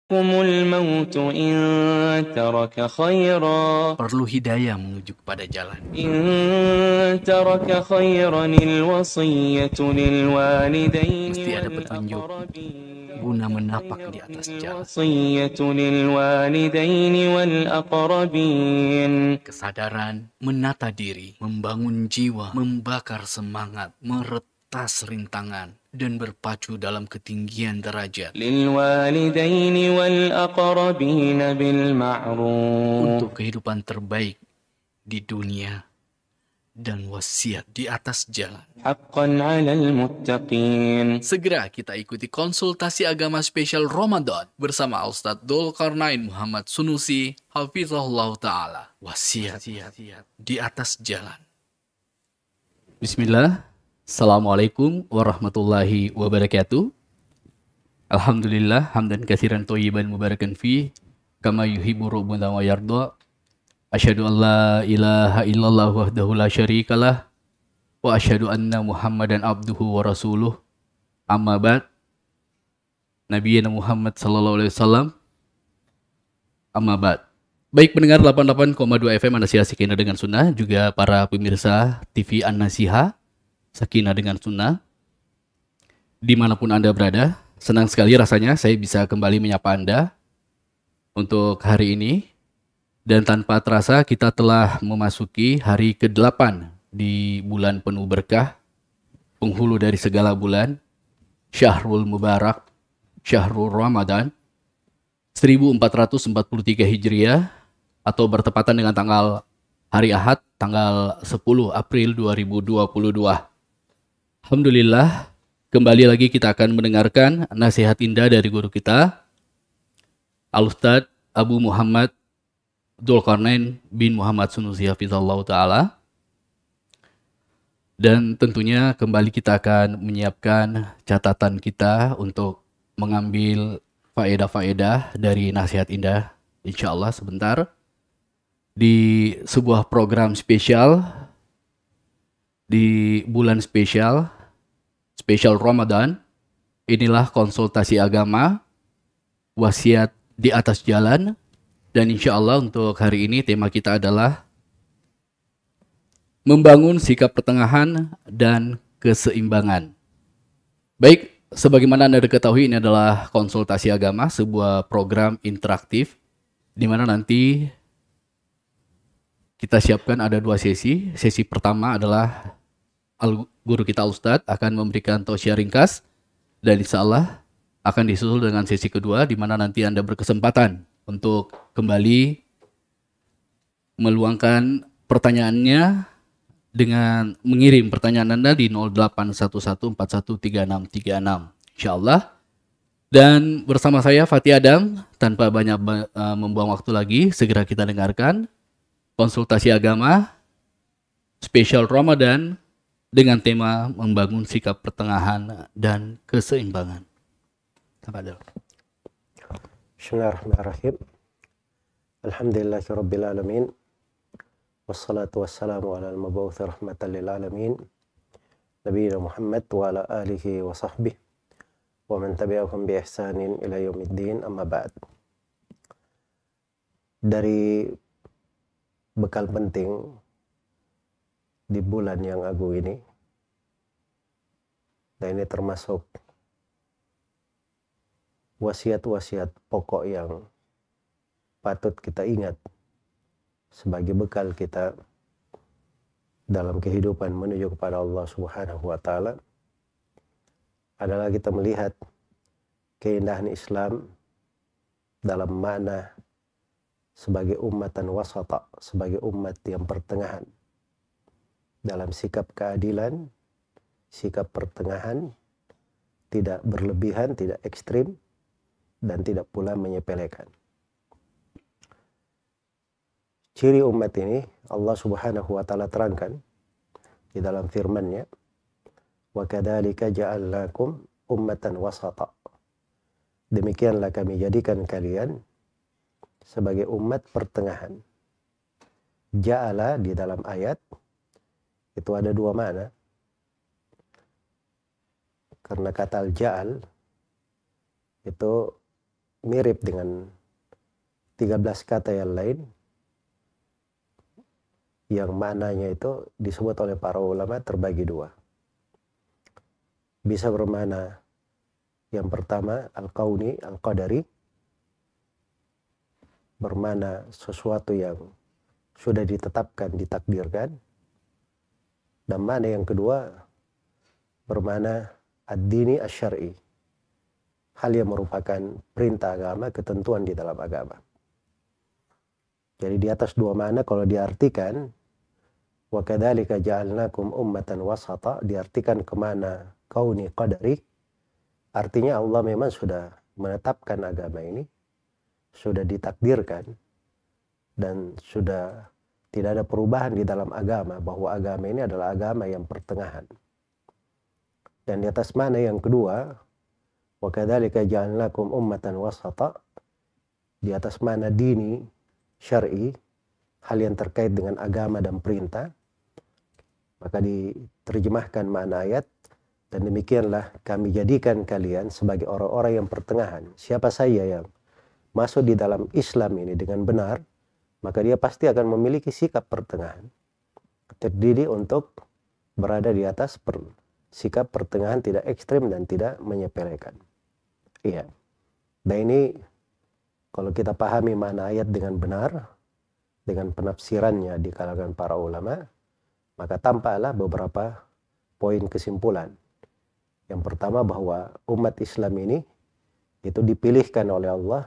الموت إن ترك خيرا Perlu hidayah menuju kepada jalan. إن ترك خيرا الوصية للوالدين Mesti ada petunjuk والأقربين guna menapak di atas jalan. الوصية للوالدين والأقربين. Kesadaran, menata diri, membangun jiwa, membakar semangat, meretas rintangan, dan berpacu dalam ketinggian derajat. للوالدين والأقربين بالمعروف. Untuk kehidupan terbaik di dunia dan wasiat di atas jalan. حقا على المتقين. Segera kita ikuti konsultasi agama spesial Ramadan bersama Ustadz Dzulkarnain Muhammad Sunusi, Hafizahullah Ta'ala. Wasiat di atas jalan. Bismillah. Assalamualaikum warahmatullahi wabarakatuh. Alhamdulillah, hamdan katsiran thayyiban mubarakan fi, kama yuhibbu rabbuna wa yarda. Asyhadu an la ilaha illallah wahdahu la syarikalah. Wa asyhadu anna Muhammadan abduhu wa rasuluh. Amma ba'd. Nabiyina Muhammad sallallahu alaihi wasallam. Amma ba'd. Baik pendengar 88,2 FM An-Nasiha Sakinah dengan Sunnah, juga para pemirsa TV An-Nasiha Sakinah dengan Sunnah, dimanapun Anda berada, senang sekali rasanya saya bisa kembali menyapa Anda untuk hari ini. Dan tanpa terasa kita telah memasuki hari ke-8 di bulan penuh berkah, penghulu dari segala bulan, Syahrul Mubarak, Syahrul Ramadan, 1443 Hijriah, atau bertepatan dengan tanggal hari Ahad, tanggal 10 April 2022. Alhamdulillah, kembali lagi kita akan mendengarkan nasihat indah dari guru kita, Al-Ustadz Abu Muhammad Dzulkarnain bin Muhammad Sunusi Hafizahullah Ta'ala. Dan tentunya kembali kita akan menyiapkan catatan kita untuk mengambil faedah-faedah dari nasihat indah, insya Allah sebentar, di sebuah program spesial di bulan spesial Ramadan. Inilah konsultasi agama, wasiat di atas jalan. Dan insya Allah untuk hari ini tema kita adalah membangun sikap pertengahan dan keseimbangan. Baik, sebagaimana Anda ketahui, ini adalah konsultasi agama, sebuah program interaktif di mana nanti kita siapkan ada 2 sesi. Sesi pertama adalah guru kita Ustadz akan memberikan tausiah ringkas, dan insya Allah akan disusul dengan sesi kedua di mana nanti Anda berkesempatan untuk kembali meluangkan pertanyaannya dengan mengirim pertanyaan Anda di 0811413636, insyaallah. Dan bersama saya Fatih Adam, tanpa banyak membuang waktu lagi, segera kita dengarkan konsultasi agama spesial Ramadan dengan tema membangun sikap pertengahan dan keseimbangan. Tafadhol. Bismillahirrahmanirrahim. Alhamdulillahi rabbil alamin. Wassalatu wassalamu ala al-mab'uts rahmatan lil alamin. Nabiyina Muhammad wa ala alihi wa sahbihi wa man tabi'ahum bi ihsanin ila yaumiddin, amma ba'd. Dari bekal penting di bulan yang agung ini, dan ini termasuk wasiat-wasiat pokok yang patut kita ingat sebagai bekal kita dalam kehidupan menuju kepada Allah Subhanahu wa Ta'ala, adalah kita melihat keindahan Islam dalam makna sebagai ummatan wasata, sebagai umat yang pertengahan dalam sikap keadilan, sikap pertengahan, tidak berlebihan, tidak ekstrim, dan tidak pula menyepelekan. Ciri umat ini Allah Subhanahu wa Ta'ala terangkan di dalam firman-Nya, wa kadzalika ja'alnakum ummatan wasata. Demikianlah kami jadikan kalian sebagai umat pertengahan. Ja'ala di dalam ayat itu ada 2 makna. Karena kata al-ja'al itu mirip dengan 13 kata yang lain yang maknanya itu disebut oleh para ulama terbagi dua. Bisa bermakna yang pertama al-kauni, al-qadari, bermakna sesuatu yang sudah ditetapkan, ditakdirkan. Dan makna yang kedua bermakna ad-dini asy-syar'i, hal yang merupakan perintah agama, ketentuan di dalam agama. Jadi di atas dua makna kalau diartikan, wa kadzalika ja'alnakum ummatan wasata, diartikan ke mana kauni qadari, artinya Allah memang sudah menetapkan agama ini, sudah ditakdirkan, dan sudah tidak ada perubahan di dalam agama, bahwa agama ini adalah agama yang pertengahan. Dan di atas mana yang kedua, wa kadzalika ja'alnakum ummatan wasata, di atas mana dini syar'i, hal yang terkait dengan agama dan perintah, maka diterjemahkan makna ayat, dan demikianlah kami jadikan kalian sebagai orang-orang yang pertengahan. Siapa saja yang masuk di dalam Islam ini dengan benar, maka dia pasti akan memiliki sikap pertengahan, terdidik untuk berada di atas sikap pertengahan, tidak ekstrim dan tidak menyepelekan. Iya. Dan ini kalau kita pahami makna ayat dengan benar, dengan penafsirannya di kalangan para ulama, maka tampaklah beberapa poin kesimpulan. Yang pertama bahwa umat Islam ini itu dipilihkan oleh Allah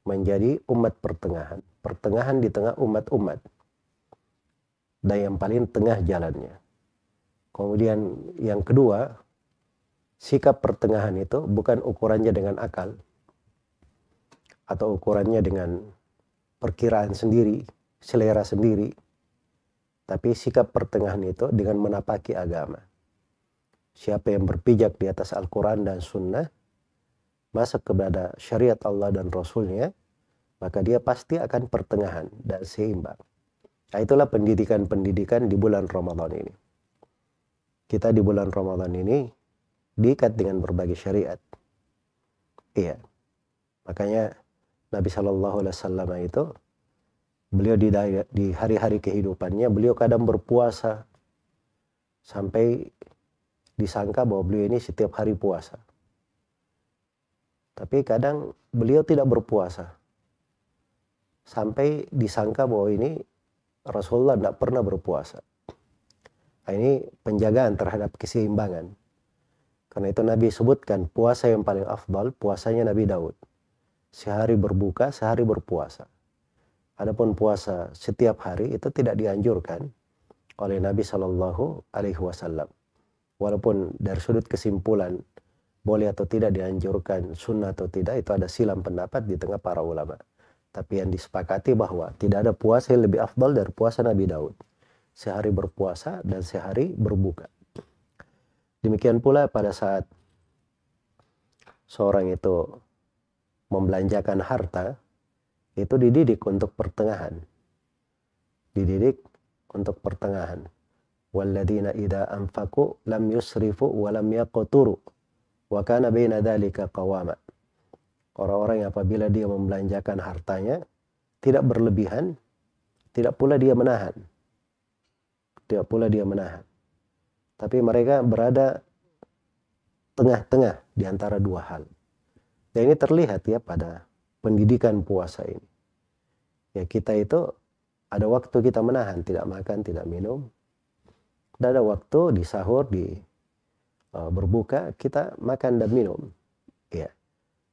menjadi umat pertengahan. Pertengahan di tengah umat-umat. Dan yang paling tengah jalannya. Kemudian yang kedua, sikap pertengahan itu bukan ukurannya dengan akal, atau ukurannya dengan perkiraan sendiri, selera sendiri. Tapi sikap pertengahan itu dengan menapaki agama. Siapa yang berpijak di atas Al-Quran dan Sunnah, masuk kepada syariat Allah dan Rasulnya, maka dia pasti akan pertengahan dan seimbang. Nah, itulah pendidikan-pendidikan di bulan Ramadan ini. Kita di bulan Ramadan ini diikat dengan berbagai syariat. Iya. Makanya Nabi SAW itu, beliau di hari-hari kehidupannya, beliau kadang berpuasa sampai disangka bahwa beliau ini setiap hari puasa. Tapi kadang beliau tidak berpuasa sampai disangka bahwa ini Rasulullah tidak pernah berpuasa. Nah, ini penjagaan terhadap keseimbangan. Karena itu Nabi sebutkan puasa yang paling afdal, puasanya Nabi Daud. Sehari berbuka, sehari berpuasa. Adapun puasa setiap hari itu tidak dianjurkan oleh Nabi SAW. Walaupun dari sudut kesimpulan boleh atau tidak dianjurkan, sunnah atau tidak, itu ada silang pendapat di tengah para ulama. Tapi yang disepakati bahwa tidak ada puasa yang lebih afdal dari puasa Nabi Daud. Sehari berpuasa dan sehari berbuka. Demikian pula pada saat seorang itu membelanjakan harta, itu dididik untuk pertengahan. Dididik untuk pertengahan. Walladzina idza anfaqu lam yusrifu wa lam yaqturu wa kana baina dzalika qawama. Orang-orang yang apabila dia membelanjakan hartanya tidak berlebihan, tidak pula dia menahan. Tidak pula dia menahan. Tapi mereka berada tengah-tengah di antara dua hal. Dan ini terlihat ya pada pendidikan puasa ini. Ya, kita itu ada waktu kita menahan, tidak makan, tidak minum. Dan ada waktu di sahur, di berbuka, kita makan dan minum. Ya.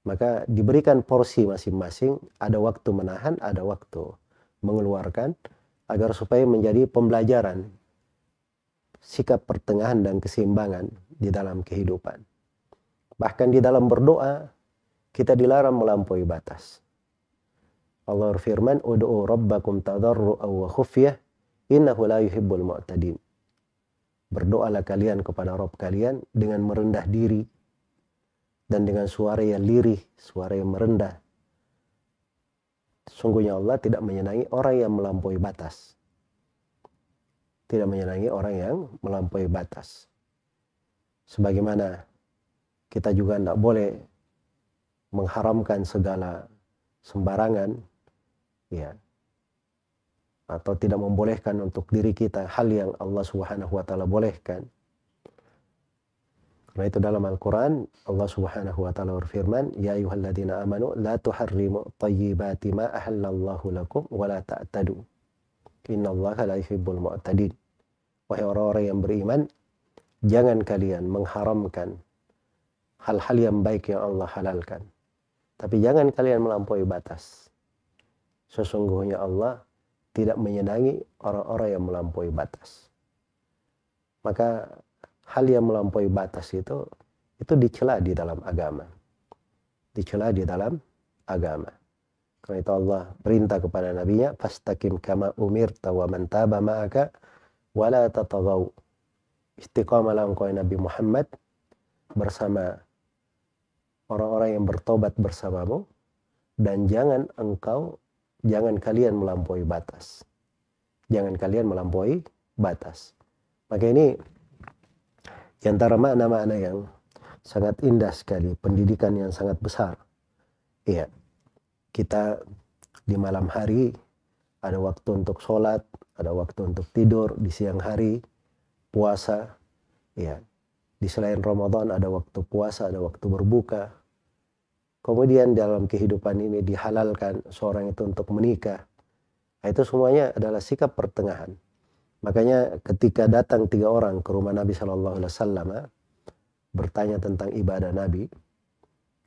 Maka diberikan porsi masing-masing, ada waktu menahan, ada waktu mengeluarkan, agar supaya menjadi pembelajaran sikap pertengahan dan keseimbangan di dalam kehidupan. Bahkan di dalam berdoa, kita dilarang melampaui batas. Allah berfirman, "Ud'u rabbakum tadarru'an wa khufyah, innahu la yuhibbul mu'tadin." Berdoalah kalian kepada Rabb kalian dengan merendah diri dan dengan suara yang lirih, suara yang merendah. Sungguhnya Allah tidak menyenangi orang yang melampaui batas. Tidak menyenangi orang yang melampaui batas. Sebagaimana kita juga tidak boleh mengharamkan segala sembarangan, ya, atau tidak membolehkan untuk diri kita hal yang Allah Subhanahu wa taala bolehkan. Karena itu dalam Al-Quran Allah Subhanahu wa taala berfirman, ya ayyuhalladzina amanu la tuharrimu thayyibati ma ahallallahu lakum wa la ta'tadu innallaha la yuhibbul mu'tadin. Wahai orang-orang yang beriman, jangan kalian mengharamkan hal-hal yang baik yang Allah halalkan, tapi jangan kalian melampaui batas. Sesungguhnya Allah tidak menyenangi orang-orang yang melampaui batas. Maka hal yang melampaui batas itu dicela di dalam agama. Dicela di dalam agama. Karena itu Allah perintah kepada nabinya, fastaqim kama umirta wa man taba ma'aka wa la tataghaw. Istiqamalah engkau Nabi Muhammad bersama orang-orang yang bertobat bersamamu, dan jangan kalian melampaui batas. Jangan kalian melampaui batas. Maka ini di antara makna-makna yang sangat indah sekali, pendidikan yang sangat besar. Iya, kita di malam hari ada waktu untuk sholat, ada waktu untuk tidur, di siang hari puasa. Iya, di selain Ramadan ada waktu puasa, ada waktu berbuka. Kemudian dalam kehidupan ini dihalalkan seorang itu untuk menikah. Nah, itu semuanya adalah sikap pertengahan. Makanya ketika datang 3 orang ke rumah Nabi Shallallahu Alaihi Wasallam bertanya tentang ibadah Nabi,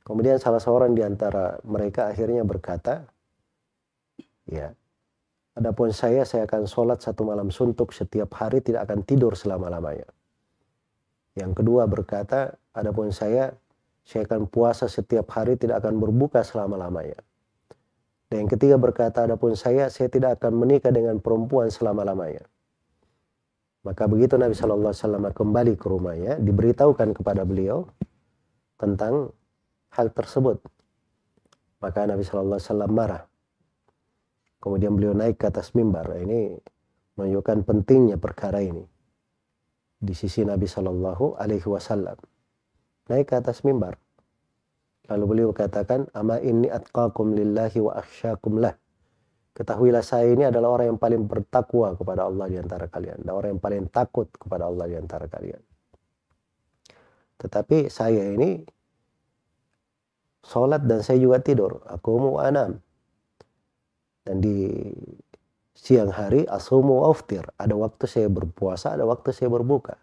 kemudian salah seorang di antara mereka akhirnya berkata, ya, adapun saya akan sholat 1 malam suntuk setiap hari, tidak akan tidur selama-lamanya. Yang kedua berkata, adapun saya akan puasa setiap hari, tidak akan berbuka selama-lamanya. Dan yang ketiga berkata, adapun saya tidak akan menikah dengan perempuan selama-lamanya. Maka begitu Nabi Shallallahu Alaihi Wasallam kembali ke rumahnya, diberitahukan kepada beliau tentang hal tersebut. Maka Nabi Shallallahu Alaihi Wasallam marah. Kemudian beliau naik ke atas mimbar. Ini menunjukkan pentingnya perkara ini di sisi Nabi Shallallahu Alaihi Wasallam. Naik ke atas mimbar. Lalu beliau katakan, ama inni atqakum lillahi wa akhsyakum lah. Ketahuilah saya ini adalah orang yang paling bertakwa kepada Allah di antara kalian, dan orang yang paling takut kepada Allah di antara kalian. Tetapi saya ini sholat dan saya juga tidur. Aqumu wa anam. Dan di siang hari asumu wa aftir. Ada waktu saya berpuasa, ada waktu saya berbuka.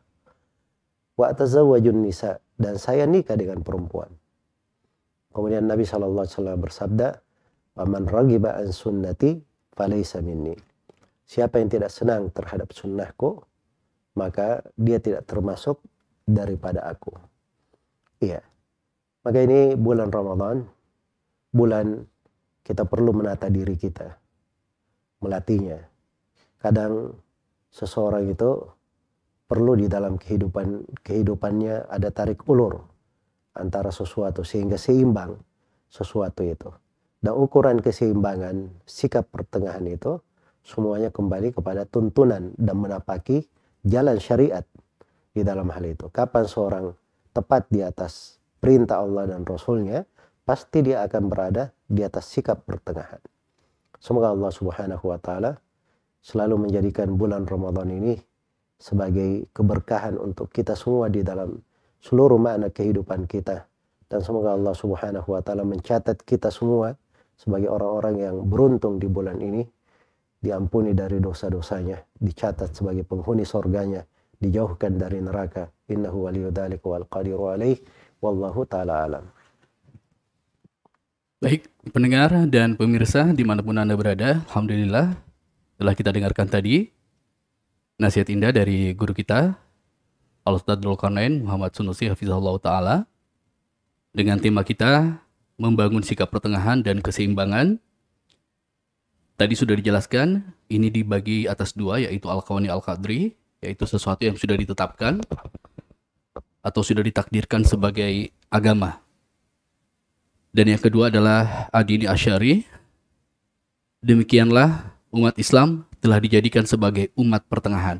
Wa atazawwajun nisa. Dan saya nikah dengan perempuan. Kemudian Nabi SAW bersabda, "Waman ragiba an sunnati falaysa minni." Siapa yang tidak senang terhadap sunnahku, maka dia tidak termasuk daripada aku. Iya. Maka ini bulan Ramadan, bulan kita perlu menata diri kita, melatihnya. Kadang seseorang itu perlu di dalam kehidupannya ada tarik ulur antara sesuatu sehingga seimbang sesuatu itu. Dan ukuran keseimbangan sikap pertengahan itu semuanya kembali kepada tuntunan dan menapaki jalan syariat di dalam hal itu. Kapan seorang tepat di atas perintah Allah dan Rasulnya, pasti dia akan berada di atas sikap pertengahan. Semoga Allah Subhanahu wa Ta'ala selalu menjadikan bulan Ramadan ini sebagai keberkahan untuk kita semua di dalam seluruh makna kehidupan kita. Dan semoga Allah Subhanahu wa Ta'ala mencatat kita semua sebagai orang-orang yang beruntung di bulan ini, diampuni dari dosa-dosanya, dicatat sebagai penghuni surganya, dijauhkan dari neraka. Innahu waliyudzalika wal qadiru alaih, wallahu ta'ala alam. Baik, pendengar dan pemirsa dimanapun Anda berada, alhamdulillah telah kita dengarkan tadi nasihat indah dari guru kita Al-Ustadz Dzulkarnain Muhammad Sunusi hafizahullah ta'ala dengan tema kita membangun sikap pertengahan dan keseimbangan. Tadi sudah dijelaskan, ini dibagi atas 2, yaitu Al-Kawani Al-Qadri, yaitu sesuatu yang sudah ditetapkan atau sudah ditakdirkan sebagai agama. Dan yang kedua adalah Ad-Dini Asy'ari. Demikianlah umat Islam telah dijadikan sebagai umat pertengahan.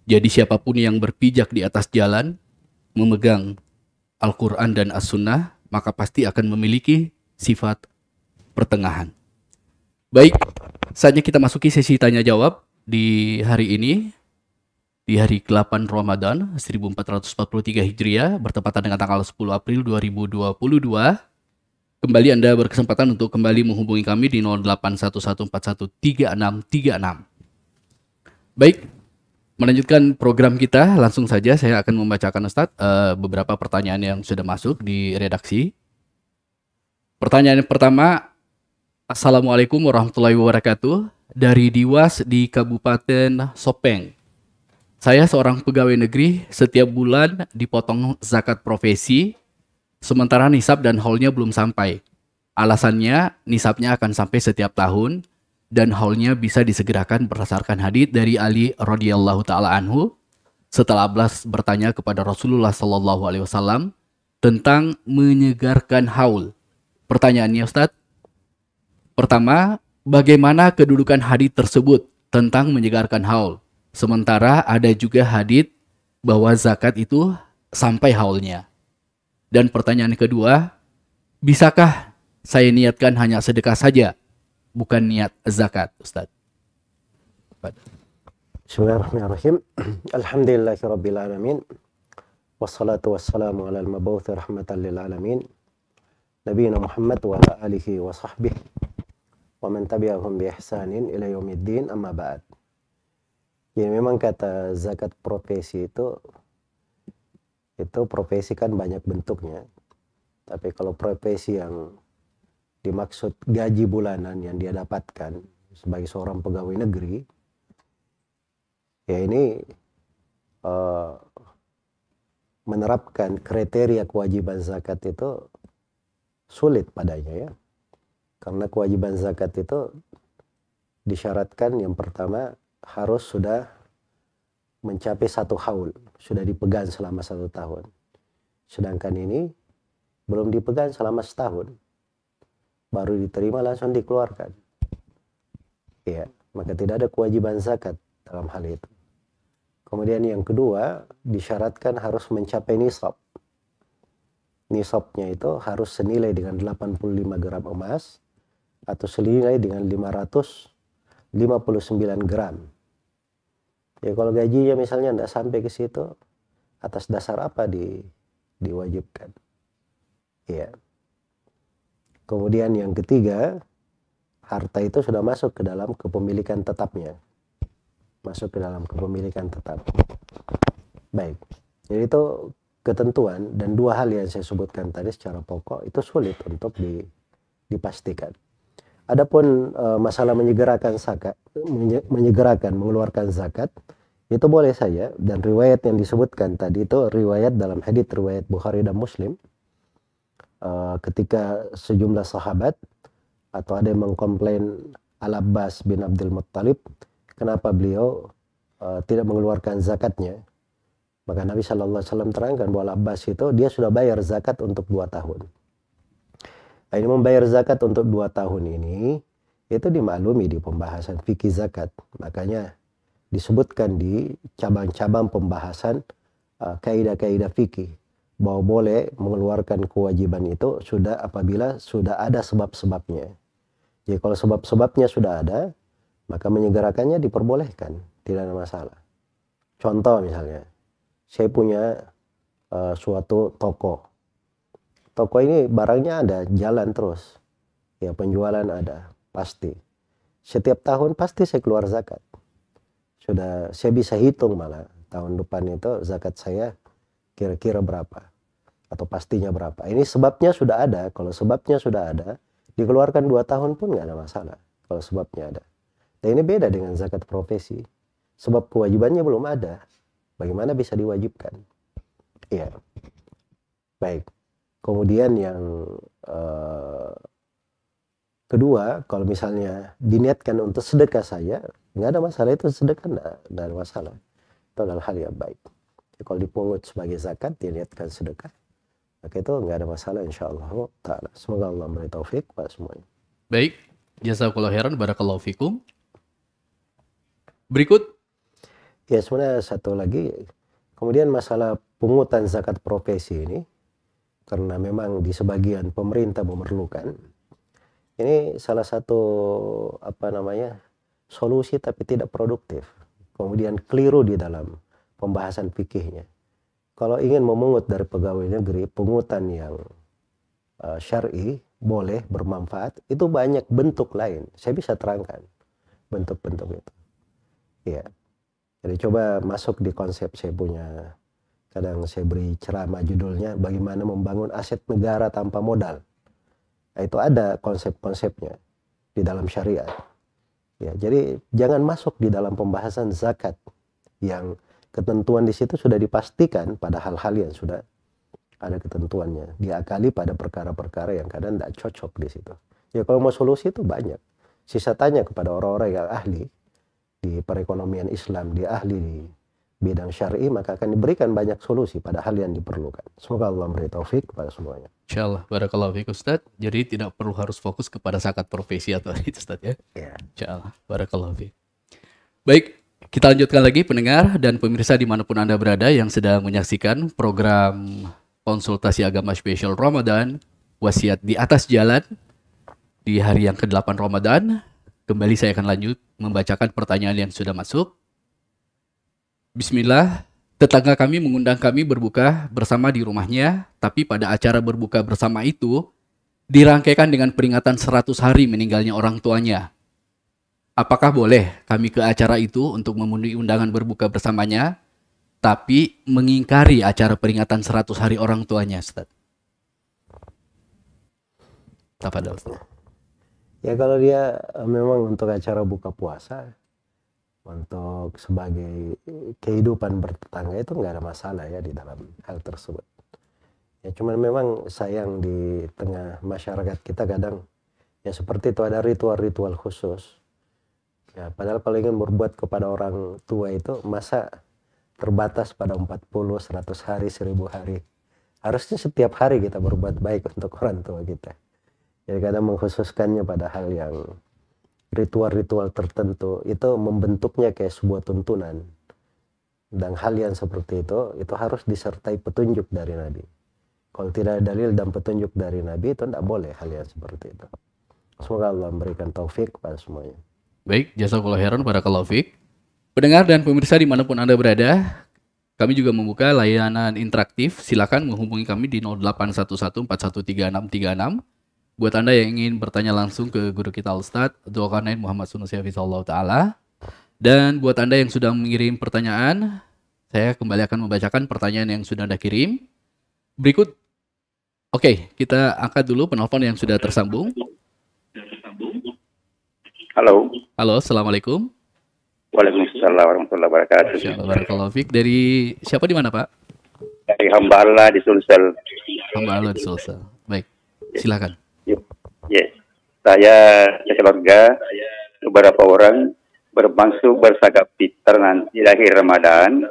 Jadi siapapun yang berpijak di atas jalan, memegang Al-Quran dan As-Sunnah, maka pasti akan memiliki sifat pertengahan. Baik, saatnya kita masuki sesi tanya jawab di hari ini, di hari ke-8 Ramadan 1443 Hijriah, bertepatan dengan tanggal 10 April 2022. Kembali Anda berkesempatan untuk kembali menghubungi kami di 0811413636. Baik, melanjutkan program kita, langsung saja saya akan membacakan Ustadz beberapa pertanyaan yang sudah masuk di redaksi. Pertanyaan yang pertama, Assalamualaikum warahmatullahi wabarakatuh. Dari Diwas di Kabupaten Sopeng. Saya seorang pegawai negeri, setiap bulan dipotong zakat profesi, sementara nisab dan haulnya belum sampai. Alasannya, nisabnya akan sampai setiap tahun, dan haulnya bisa disegerakan berdasarkan hadits dari Ali radhiyallahu taala anhu. Setelah Abbas bertanya kepada Rasulullah sallallahu alaihi wasallam tentang menyegarkan haul. Pertanyaannya Ustadz, pertama, bagaimana kedudukan hadits tersebut tentang menyegarkan haul? Sementara ada juga hadits bahwa zakat itu sampai haulnya. Dan pertanyaan kedua, bisakah saya niatkan hanya sedekah saja, bukan niat zakat, Ustaz? Bismillahirrahmanirrahim. Alhamdulillahirabbil alamin. Wassalatu wassalamu ala al-mab'uts rahmatan lil alamin. Nabiyina Muhammad wa ala alihi wa sahbihi wa man tabi'ahum bi ihsanin ila yaumiddin, amma ba'd. Jadi memang kata zakat profesi itu profesi kan banyak bentuknya. Tapi kalau profesi yang dimaksud gaji bulanan yang dia dapatkan sebagai seorang pegawai negeri, ya ini menerapkan kriteria kewajiban zakat itu sulit padanya ya. Karena kewajiban zakat itu disyaratkan yang pertama harus sudah mencapai 1 haul, sudah dipegang selama 1 tahun. Sedangkan ini belum dipegang selama setahun, baru diterima langsung dikeluarkan. Ya, maka tidak ada kewajiban zakat dalam hal itu. Kemudian yang kedua, disyaratkan harus mencapai nisab. Nisabnya itu harus senilai dengan 85 gram emas atau senilai dengan 559 gram. Ya kalau gajinya misalnya tidak sampai ke situ, atas dasar apa diwajibkan? Ya. Kemudian yang ketiga, harta itu sudah masuk ke dalam kepemilikan tetapnya. Masuk ke dalam kepemilikan tetap. Baik. Jadi itu ketentuan, dan 2 hal yang saya sebutkan tadi secara pokok itu sulit untuk dipastikan. Adapun masalah menyegerakan zakat, mengeluarkan zakat, itu boleh saja, dan riwayat yang disebutkan tadi itu riwayat dalam hadits riwayat Bukhari dan Muslim. Ketika sejumlah sahabat atau ada yang mengkomplain Al-Abbas bin Abdul Muttalib, kenapa beliau tidak mengeluarkan zakatnya, maka Nabi SAW terangkan bahwa Al-Abbas itu dia sudah bayar zakat untuk 2 tahun. Nah, ini membayar zakat untuk 2 tahun ini itu dimaklumi di pembahasan fikih zakat. Makanya disebutkan di cabang-cabang pembahasan kaidah-kaidah fikih bahwa boleh mengeluarkan kewajiban itu sudah apabila sudah ada sebab-sebabnya. Jadi kalau sebab-sebabnya sudah ada, maka menyegerakannya diperbolehkan, tidak ada masalah. Contoh misalnya, saya punya suatu toko. Toko ini barangnya ada, jalan terus. Ya, penjualan ada, pasti. Setiap tahun pasti saya keluar zakat. Sudah saya bisa hitung malah tahun depan itu zakat saya kira-kira berapa atau pastinya berapa. Ini sebabnya sudah ada. Kalau sebabnya sudah ada, dikeluarkan 2 tahun pun nggak ada masalah kalau sebabnya ada. Dan ini beda dengan zakat profesi. Sebab kewajibannya belum ada. Bagaimana bisa diwajibkan? Iya. Baik. Kemudian yang kedua, kalau misalnya diniatkan untuk sedekah saja, nggak ada masalah, itu sedekah nggak ada masalah. Itu adalah hal yang baik. Jadi, kalau dipungut sebagai zakat, diniatkan sedekah, maka itu nggak ada masalah insyaallah ta'ala. Semoga Allah memberi taufik pada semuanya. Baik, jazakallahu khairan, barakallahu fikum. Berikut. Ya, sebenarnya satu lagi, kemudian masalah pungutan zakat profesi ini, karena memang di sebagian pemerintah memerlukan. Ini salah satu solusi tapi tidak produktif. Kemudian keliru di dalam pembahasan fikihnya. Kalau ingin memungut dari pegawai negeri, pungutan yang syar'i boleh bermanfaat, itu banyak bentuk lain. Saya bisa terangkan bentuk-bentuk itu. Ya. Jadi coba masuk di konsep saya punya, kadang saya beri ceramah judulnya bagaimana membangun aset negara tanpa modal. Nah, itu ada konsep-konsepnya di dalam syariat. Ya, jadi jangan masuk di dalam pembahasan zakat yang ketentuan di situ sudah dipastikan pada hal-hal yang sudah ada ketentuannya. Diakali pada perkara-perkara yang kadang tidak cocok di situ. Ya kalau mau solusi itu banyak. Sisa tanya kepada orang-orang yang ahli di perekonomian Islam, dia ahli di bidang syar'i, maka akan diberikan banyak solusi pada hal yang diperlukan. Semoga Allah memberi taufik kepada semuanya. Insyaallah, barakallahu fiik Ustaz. Jadi tidak perlu harus fokus kepada zakat profesi atau itu Ustaz ya. Ya. Insyaallah, barakallahu fiik. Baik, kita lanjutkan lagi pendengar dan pemirsa dimanapun Anda berada yang sedang menyaksikan program konsultasi agama spesial Ramadan, wasiat di atas jalan di hari yang ke-8 Ramadan. Kembali saya akan lanjut membacakan pertanyaan yang sudah masuk. Bismillah, tetangga kami mengundang kami berbuka bersama di rumahnya, tapi pada acara berbuka bersama itu dirangkaikan dengan peringatan 100 hari meninggalnya orang tuanya. Apakah boleh kami ke acara itu untuk memenuhi undangan berbuka bersamanya, tapi mengingkari acara peringatan 100 hari orang tuanya, Ustaz? Tafadhol, Ustaz. Ya kalau dia memang untuk acara buka puasa, untuk sebagai kehidupan bertetangga itu nggak ada masalah ya di dalam hal tersebut. Ya cuman memang sayang di tengah masyarakat kita kadang ya seperti itu ada ritual-ritual khusus. Ya padahal kalau ingin berbuat kepada orang tua itu masa terbatas pada 40, 100 hari, 1000 hari. Harusnya setiap hari kita berbuat baik untuk orang tua kita. Jadi kadang mengkhususkannya pada hal yang ritual-ritual tertentu itu membentuknya kayak sebuah tuntunan, dan hal yang seperti itu harus disertai petunjuk dari Nabi. Kalau tidak ada dalil dan petunjuk dari Nabi itu tidak boleh hal yang seperti itu. Semoga Allah memberikan taufik kepada semuanya. Baik, jazakallahu khairan, barakallahu fiik. Pendengar dan pemirsa dimanapun Anda berada, kami juga membuka layanan interaktif. Silakan menghubungi kami di 0811413636. Buat Anda yang ingin bertanya langsung ke guru kita Ustadz Dzulkarnain Muhammad Sunusi Hafizahullah Ta'ala. Dan buat Anda yang sudah mengirim pertanyaan, saya kembali akan membacakan pertanyaan yang sudah Anda kirim. Berikut, oke, kita angkat dulu penelpon yang sudah tersambung. Halo. Halo, Assalamualaikum. Waalaikumsalam warahmatullahi wabarakatuh. Barakallahu fiik. Dari siapa di mana, Pak? Dari hamba Allah di Sulsel. Hamba Allah di Sulsel. Baik, silakan. Yes. Saya sekeluarga beberapa orang bermaksud berzakat fitrah nanti di akhir Ramadan,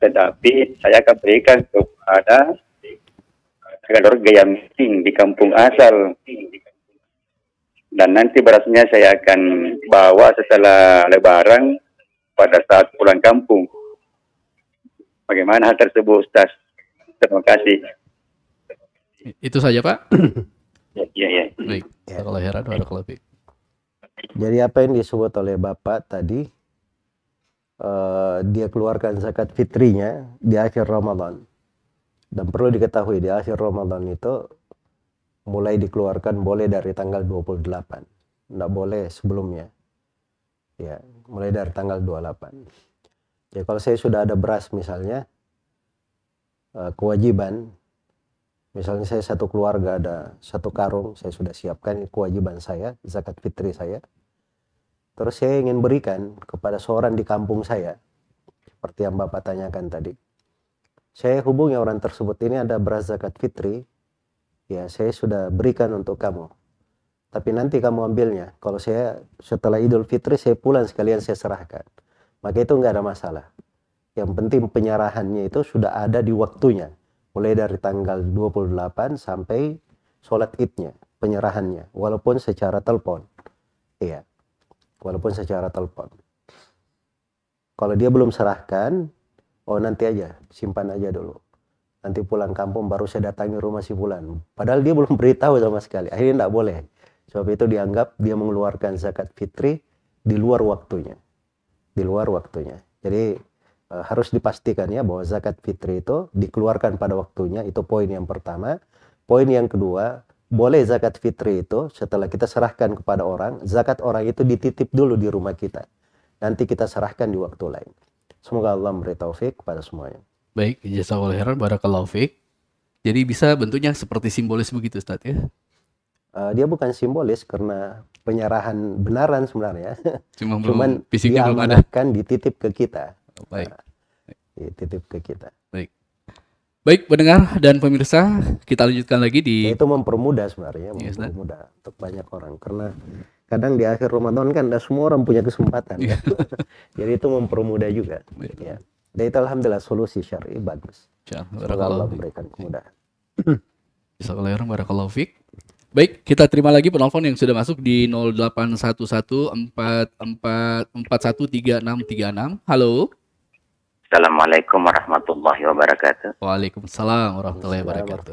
tetapi saya akan berikan kepada keluarga yang miskin di kampung asal, dan nanti berasnya saya akan bawa setelah Lebaran pada saat pulang kampung. Bagaimana hal tersebut, Ustaz? Terima kasih. Itu saja, Pak. Ya. Baik. Barakallahu khairan, barakallahu fiik. Jadi apa yang disebut oleh Bapak tadi, dia keluarkan zakat fitrinya di akhir Ramadan. Dan perlu diketahui di akhir Ramadan itu mulai dikeluarkan boleh dari tanggal 28. Tidak boleh sebelumnya. Ya, mulai dari tanggal 28. Ya kalau saya sudah ada beras misalnya, kewajiban, misalnya saya satu keluarga ada satu karung, saya sudah siapkan kewajiban saya, zakat fitri saya. Terus saya ingin berikan kepada seorang di kampung saya, seperti yang Bapak tanyakan tadi. Saya hubungi orang tersebut, ini ada beras zakat fitri, ya saya sudah berikan untuk kamu. Tapi nanti kamu ambilnya, kalau saya setelah Idul Fitri saya pulang sekalian saya serahkan. Maka itu nggak ada masalah. Yang penting penyerahannya itu sudah ada di waktunya. Mulai dari tanggal 28 sampai sholat idnya, penyerahannya. Walaupun secara telepon. Iya, walaupun secara telepon. Kalau dia belum serahkan, oh nanti aja, simpan aja dulu. nanti pulang kampung baru saya datangi rumah si fulan. Padahal dia belum beritahu sama sekali. Akhirnya tidak boleh. Sebab itu dianggap dia mengeluarkan zakat fitri di luar waktunya. Di luar waktunya. Jadi harus dipastikan ya bahwa zakat fitri itu dikeluarkan pada waktunya. Itu poin yang pertama. Poin yang kedua, boleh zakat fitri itu setelah kita serahkan kepada orang, zakat orang itu dititip dulu di rumah kita. Nanti kita serahkan di waktu lain. Semoga Allah memberi taufik kepada semuanya. Baik, jazakallahu khairan, barakallahu fiik. Jadi bisa bentuknya seperti simbolis begitu Ustaz ya? Dia bukan simbolis karena penyerahan benaran sebenarnya. Cuman fisiknya belum ada. Diamanatkan, dititip ke kita. Baik. Dititip ke kita. Baik. Baik, pendengar dan pemirsa, kita lanjutkan lagi di... Itu mempermudah sebenarnya, Yes, mempermudah untuk banyak orang. Karena kadang di akhir Ramadan kan semua orang punya kesempatan. Ya. Jadi itu mempermudah juga. Ya. Dan itu alhamdulillah solusi syar'i bagus. Semoga Allah memberikan kemudahan. Jazakallahu barakallahu fiik. Baik, kita terima lagi penelpon yang sudah masuk di 081144413636. Halo. Assalamualaikum warahmatullahi wabarakatuh. Waalaikumsalam warahmatullahi wabarakatuh.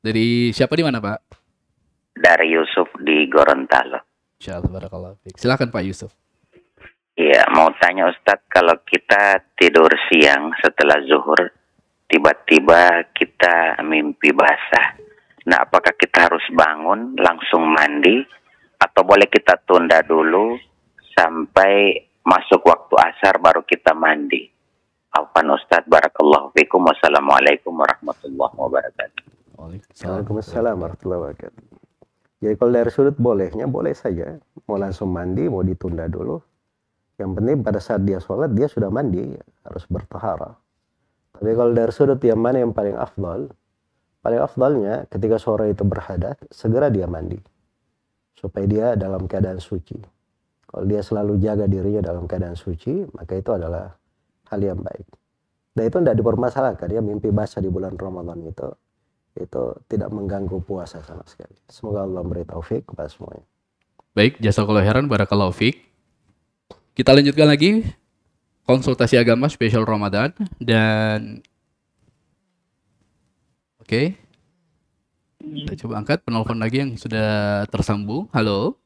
Dari siapa di mana, Pak? Dari Yusuf di Gorontalo. Insyaallah barakallahu fiik. Silakan Pak Yusuf. Iya, mau tanya Ustadz, kalau kita tidur siang setelah zuhur, tiba-tiba kita mimpi basah. Nah, apakah kita harus bangun, langsung mandi, atau boleh kita tunda dulu sampai masuk waktu asar baru kita mandi? Afwan Ustadz, barakallahu fikum, wassalamualaikum warahmatullahi wabarakatuh. Waalaikumsalam warahmatullahi wabarakatuh. Jadi kalau dari sudut bolehnya, boleh saja. Mau langsung mandi, mau ditunda dulu. Yang penting pada saat dia sholat, dia sudah mandi, harus bertahara. Tapi kalau dari sudut yang mana yang paling afdal, paling afdalnya ketika sore itu berhadas, segera dia mandi. Supaya dia dalam keadaan suci. Kalau dia selalu jaga dirinya dalam keadaan suci, maka itu adalah hal yang baik. Dan itu tidak dipermasalahkan, ya mimpi basah di bulan Ramadan itu tidak mengganggu puasa sama sekali. Semoga Allah memberi taufik kepada semuanya. Baik, jazakallahu khairan, barakallahu fiik. Kita lanjutkan lagi konsultasi agama spesial Ramadan dan oke. Kita coba angkat penelpon lagi yang sudah tersambung. Halo.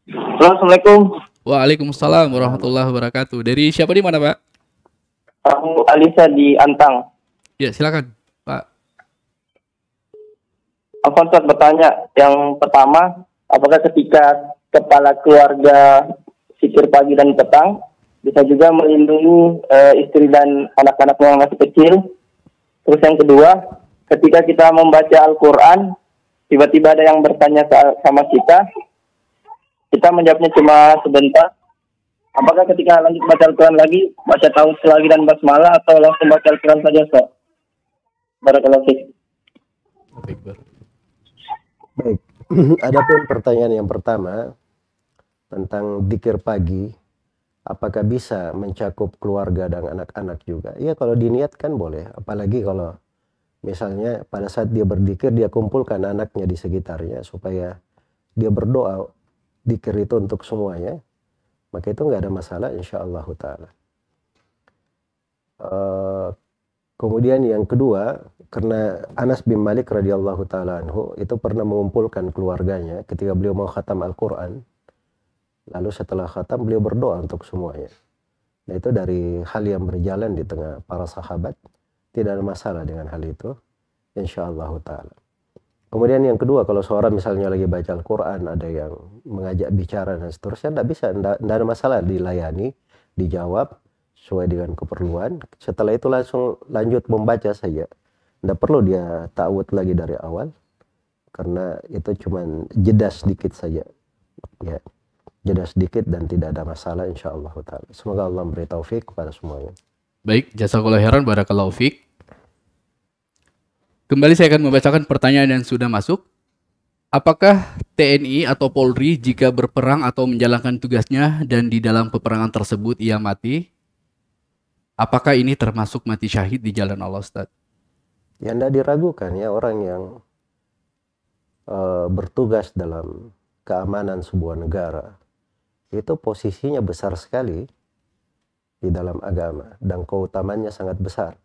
Assalamualaikum. Waalaikumsalam warahmatullahi wabarakatuh. Dari siapa di mana, Pak? Aku Alisa di Antang. Ya, silakan, Pak. Aku Ustaz bertanya, yang pertama, apakah ketika kepala keluarga zikir pagi dan petang bisa juga melindungi istri dan anak-anak yang masih kecil? Terus yang kedua, ketika kita membaca Al-Quran, tiba-tiba ada yang bertanya sama kita menjawabnya cuma sebentar. Apakah ketika lanjut baca Al-Quran lagi, baca tauhid lagi dan basmalah, atau langsung baca Al-Quran saja, Ustaz? Barakallahu fiik. Baik. Adapun pertanyaan yang pertama tentang dzikir pagi, apakah bisa mencakup keluarga dan anak-anak juga? Iya, kalau diniatkan boleh. Apalagi kalau misalnya pada saat dia berzikir, dia kumpulkan anaknya di sekitarnya supaya dia berdoa dzikir itu untuk semuanya, maka itu nggak ada masalah insyaallah ta'ala. Kemudian yang kedua, karena Anas bin Malik radhiyallahu ta'ala anhu itu pernah mengumpulkan keluarganya ketika beliau mau khatam Al-Quran. Lalu setelah khatam beliau berdoa untuk semuanya. Nah itu dari hal yang berjalan di tengah para sahabat. Tidak ada masalah dengan hal itu. Insyaallah ta'ala. Kemudian yang kedua, kalau seorang misalnya lagi baca Al-Quran, ada yang mengajak bicara dan seterusnya, tidak ada masalah, dilayani, dijawab sesuai dengan keperluan. Setelah itu langsung lanjut membaca saja. Tidak perlu dia ta'awud lagi dari awal. Karena itu cuma jeda sedikit saja. Ya. Jeda sedikit dan tidak ada masalah insyaallah ta'ala. Semoga Allah memberi taufik kepada semuanya. Baik, jazakallahu khairan, barakallahu fiik. Kembali saya akan membacakan pertanyaan yang sudah masuk. Apakah TNI atau Polri jika berperang atau menjalankan tugasnya dan di dalam peperangan tersebut ia mati, apakah ini termasuk mati syahid di jalan Allah, Ustaz? Ya, tidak diragukan ya, orang yang bertugas dalam keamanan sebuah negara itu posisinya besar sekali di dalam agama dan keutamannya sangat besar.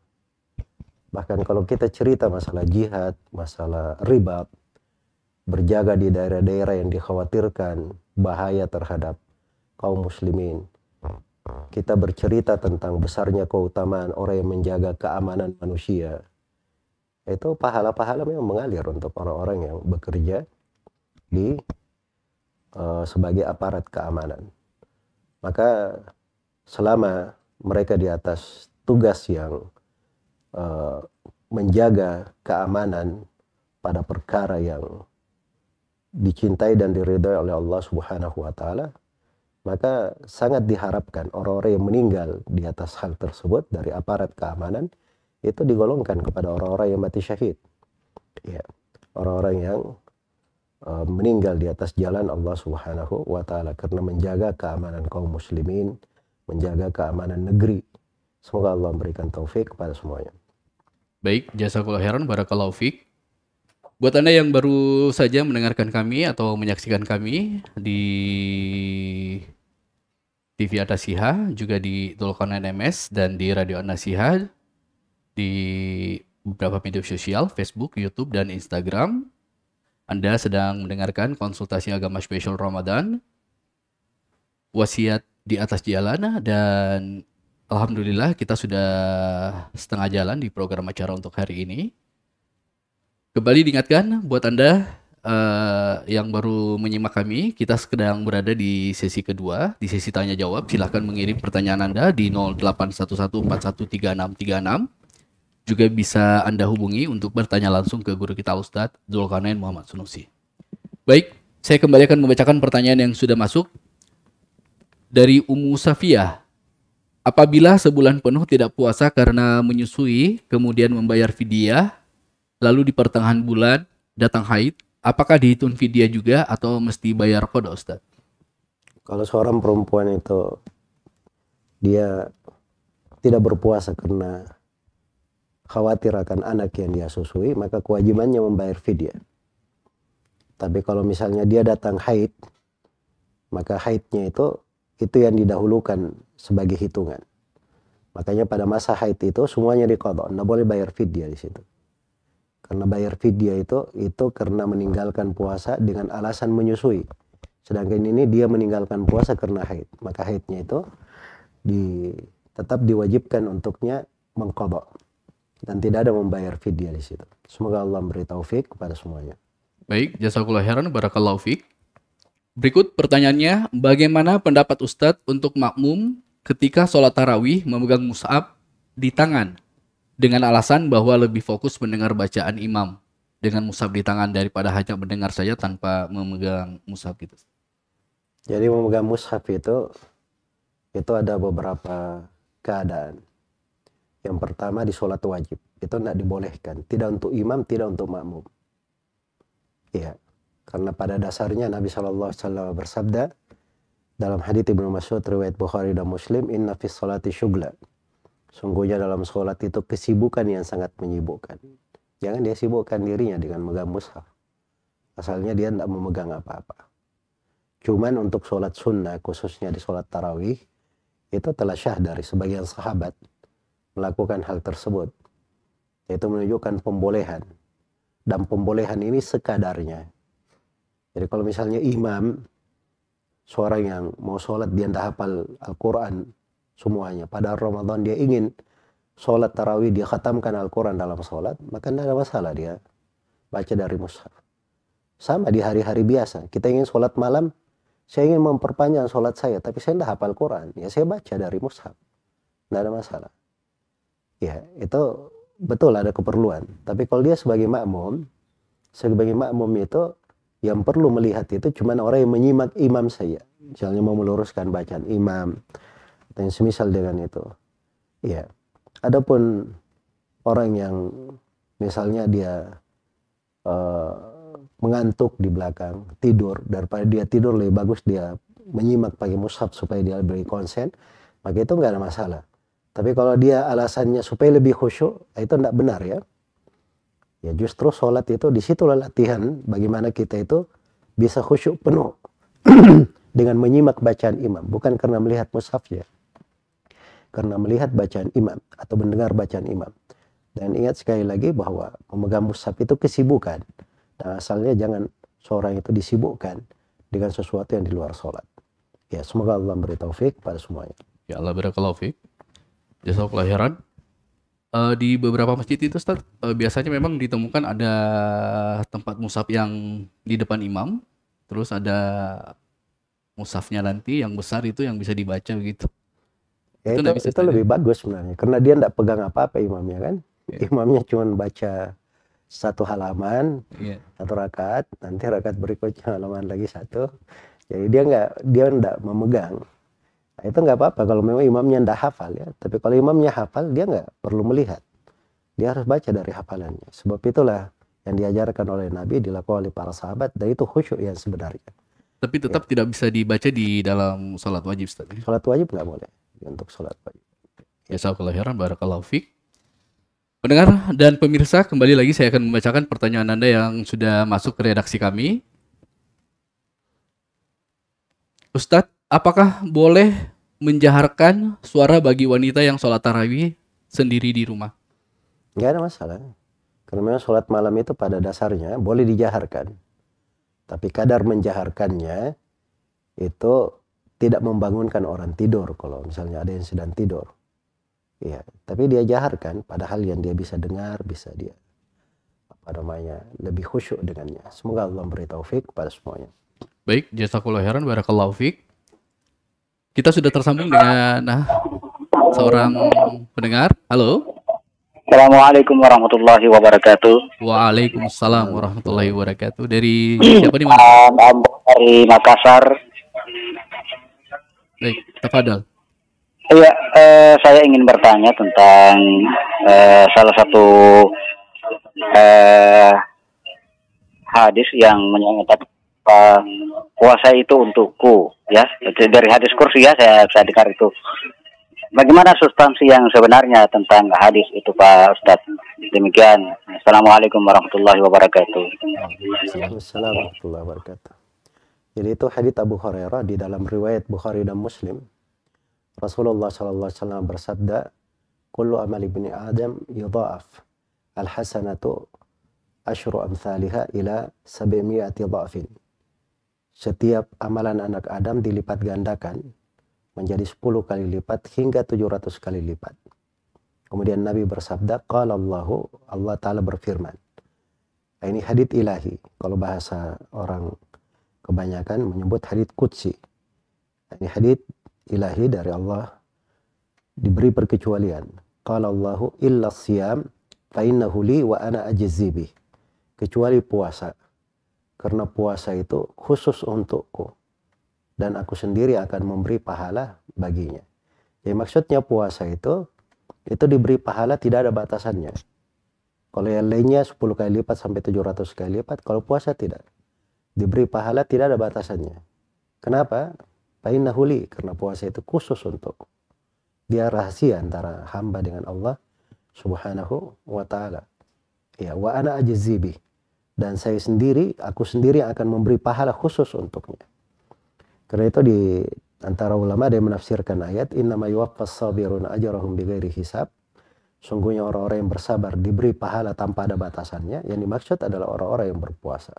Bahkan kalau kita cerita masalah jihad, masalah ribat, berjaga di daerah-daerah yang dikhawatirkan bahaya terhadap kaum muslimin. Kita bercerita tentang besarnya keutamaan orang yang menjaga keamanan manusia. Itu pahala-pahala memang mengalir untuk orang-orang yang bekerja di sebagai aparat keamanan. Maka selama mereka di atas tugas yang menjaga keamanan pada perkara yang dicintai dan diridhai oleh Allah Subhanahu wa taala, maka sangat diharapkan orang-orang yang meninggal di atas hal tersebut dari aparat keamanan itu digolongkan kepada orang-orang yang mati syahid. Ya, orang-orang yang meninggal di atas jalan Allah Subhanahu wa taala karena menjaga keamanan kaum muslimin, menjaga keamanan negeri. Semoga Allah memberikan taufik kepada semuanya. Baik, jazakallahu khairan, barakallahu fiik. Buat Anda yang baru saja mendengarkan kami atau menyaksikan kami di TV An-Nasiha, juga di Dzulqarnain MS dan di Radio An-Nasiha, di beberapa media sosial, Facebook, YouTube, dan Instagram. Anda sedang mendengarkan konsultasi agama spesial Ramadan, wasiat di atas jalan, dan alhamdulillah kita sudah setengah jalan di program acara untuk hari ini. Kembali diingatkan buat Anda yang baru menyimak kami, kita sedang berada di sesi kedua, di sesi tanya jawab. Silahkan mengirim pertanyaan Anda di 0811413636. Juga bisa Anda hubungi untuk bertanya langsung ke guru kita Ustadz Dzulqarnain Muhammad Sunusi. Baik, saya kembali akan membacakan pertanyaan yang sudah masuk dari Ummu Safiyah. Apabila sebulan penuh tidak puasa karena menyusui, kemudian membayar fidyah, lalu di pertengahan bulan datang haid, apakah dihitung fidyah juga atau mesti bayar qada, Ustaz? Kalau seorang perempuan itu dia tidak berpuasa karena khawatir akan anak yang dia susui, maka kewajibannya membayar fidyah. Tapi kalau misalnya dia datang haid, maka haidnya itu yang didahulukan sebagai hitungan. Makanya pada masa haid itu semuanya diqadha, nggak boleh bayar fidyah di situ. Karena bayar fidyah itu karena meninggalkan puasa dengan alasan menyusui. Sedangkan ini dia meninggalkan puasa karena haid, maka haidnya itu tetap diwajibkan untuknya mengqadha dan tidak ada membayar fidyah di situ. Semoga Allah memberi taufik kepada semuanya. Baik, jazakallahu khairan, barakallahu fiik. Berikut pertanyaannya, bagaimana pendapat Ustadz untuk makmum ketika sholat tarawih memegang mushaf di tangan dengan alasan bahwa lebih fokus mendengar bacaan imam dengan mushaf di tangan daripada hanya mendengar saja tanpa memegang mushaf gitu? Jadi memegang mushaf itu ada beberapa keadaan. Yang pertama di sholat wajib, itu tidak dibolehkan. Tidak untuk imam, tidak untuk makmum. Iya, karena pada dasarnya Nabi SAW bersabda dalam hadits Ibnu Mas'ud riwayat Bukhari dan Muslim, inna fis sholati syughla. Sungguhnya dalam sholat itu kesibukan yang sangat menyibukkan. Jangan dia sibukkan dirinya dengan memegang mushaf. Asalnya dia tidak memegang apa-apa. Cuman untuk sholat sunnah, khususnya di sholat tarawih, itu telah syah dari sebagian sahabat melakukan hal tersebut, yaitu menunjukkan pembolehan, dan pembolehan ini sekadarnya. Jadi kalau misalnya imam, seorang yang mau sholat dia tidak hafal Al-Quran semuanya, pada Ramadan dia ingin sholat tarawih dia khatamkan Al-Quran dalam sholat, maka tidak ada masalah dia baca dari mushaf. Sama di hari-hari biasa, kita ingin sholat malam, saya ingin memperpanjang sholat saya, tapi saya tidak hafal Quran, ya saya baca dari mushaf, tidak ada masalah. Ya, itu betul ada keperluan. Tapi kalau dia sebagai makmum itu yang perlu melihat itu cuma orang yang menyimak imam saja. Misalnya mau meluruskan bacaan imam atau yang semisal dengan itu. Ya, adapun orang yang misalnya dia mengantuk di belakang, tidur, daripada dia tidur lebih bagus dia menyimak pakai mushaf supaya dia lebih konsen, maka itu nggak ada masalah. Tapi kalau dia alasannya supaya lebih khusyuk, itu tidak benar ya. Ya justru sholat itu disitulah latihan bagaimana kita itu bisa khusyuk penuh dengan menyimak bacaan imam, bukan karena melihat mushafnya, karena melihat bacaan imam atau mendengar bacaan imam. Dan ingat sekali lagi bahwa memegang mushaf itu kesibukan. Dan asalnya jangan seorang itu disibukkan dengan sesuatu yang di luar sholat. Ya, semoga Allah beri taufik pada semuanya. Ya Allah barakallahu fiik. Jazakallahu khairan. Di beberapa masjid itu Ustaz, biasanya memang ditemukan ada tempat mushaf yang di depan imam, terus ada mushafnya nanti yang besar itu yang bisa dibaca gitu. Ya, nggak bisa itu lebih bagus sebenarnya, karena dia tidak pegang apa-apa imamnya kan. Ya. Imamnya cuma baca satu halaman, Iya. satu rakaat, nanti rakaat berikutnya halaman lagi satu. Jadi dia tidak memegang. Nah, itu nggak apa-apa kalau memang imamnya tidak hafal ya. Tapi kalau imamnya hafal, dia nggak perlu melihat. Dia harus baca dari hafalannya. Sebab itulah yang diajarkan oleh Nabi, dilakukan oleh para sahabat, dan itu khusyuk yang sebenarnya. Tapi tetap tidak bisa dibaca di dalam sholat wajib Ustaz. Sholat wajib nggak boleh untuk sholat wajib. Jazakallahu khairan barakallahu fiik. Pendengar dan pemirsa, kembali lagi saya akan membacakan pertanyaan Anda yang sudah masuk ke redaksi kami. Ustadz, apakah boleh menjaharkan suara bagi wanita yang sholat tarawih sendiri di rumah? Nggak ada masalah. Karena memang sholat malam itu pada dasarnya boleh dijaharkan. Tapi kadar menjaharkannya itu tidak membangunkan orang tidur. Kalau misalnya ada yang sedang tidur. Ya, tapi dia jaharkan padahal yang dia bisa dengar, bisa dia lebih khusyuk dengannya. Semoga Allah beri taufik kepada semuanya. Baik, jazakallahu khairan barakallahu fiik. Kita sudah tersambung dengan seorang pendengar. Halo. Assalamualaikum warahmatullahi wabarakatuh. Waalaikumsalam warahmatullahi wabarakatuh. Dari siapa nih, Mas? Dari Makassar. Baik, tafadhal. Iya, saya ingin bertanya tentang salah satu hadis yang menyatakan puasa itu untukku, ya. Dari hadis kursi ya, saya dengar itu. Bagaimana substansi yang sebenarnya tentang hadis itu, Pak Ustadz? Demikian. Assalamualaikum warahmatullahi wabarakatuh. Assalamualaikum warahmatullahi wabarakatuh. Jadi itu hadits Abu Hurairah di dalam riwayat Bukhari dan Muslim. Rasulullah SAW bersabda, "Kullu amali ibni Adam yudha'af, al-hasanatu asyru amthaliha ila 700 dha'fin." Setiap amalan anak Adam dilipat gandakan menjadi 10 kali lipat hingga 700 kali lipat. Kemudian Nabi bersabda, qala Allahu, Allah Ta'ala berfirman. Nah, ini hadits ilahi. Kalau bahasa orang kebanyakan menyebut hadits qudsi. Nah, ini hadits ilahi dari Allah, diberi perkecualian. Qala Allahu illa siyam fa innahu li wa ana ajzi bih. Kecuali puasa. Karena puasa itu khusus untukku dan aku sendiri akan memberi pahala baginya. Jadi maksudnya puasa itu diberi pahala tidak ada batasannya. Kalau yang lainnya 10 kali lipat sampai 700 kali lipat, kalau puasa tidak. Diberi pahala tidak ada batasannya. Kenapa? Fa'innahu li, karena puasa itu khusus untukku. Dia rahasia antara hamba dengan Allah Subhanahu wa ta'ala. Ya, wa ana ajzi bih. Dan saya sendiri, aku sendiri akan memberi pahala khusus untuknya. Karena itu di antara ulama ada yang menafsirkan ayat innama yuwaffas sabiruna ajrahum bighairi hisab. Sungguhnya orang-orang yang bersabar diberi pahala tanpa ada batasannya. Yang dimaksud adalah orang-orang yang berpuasa.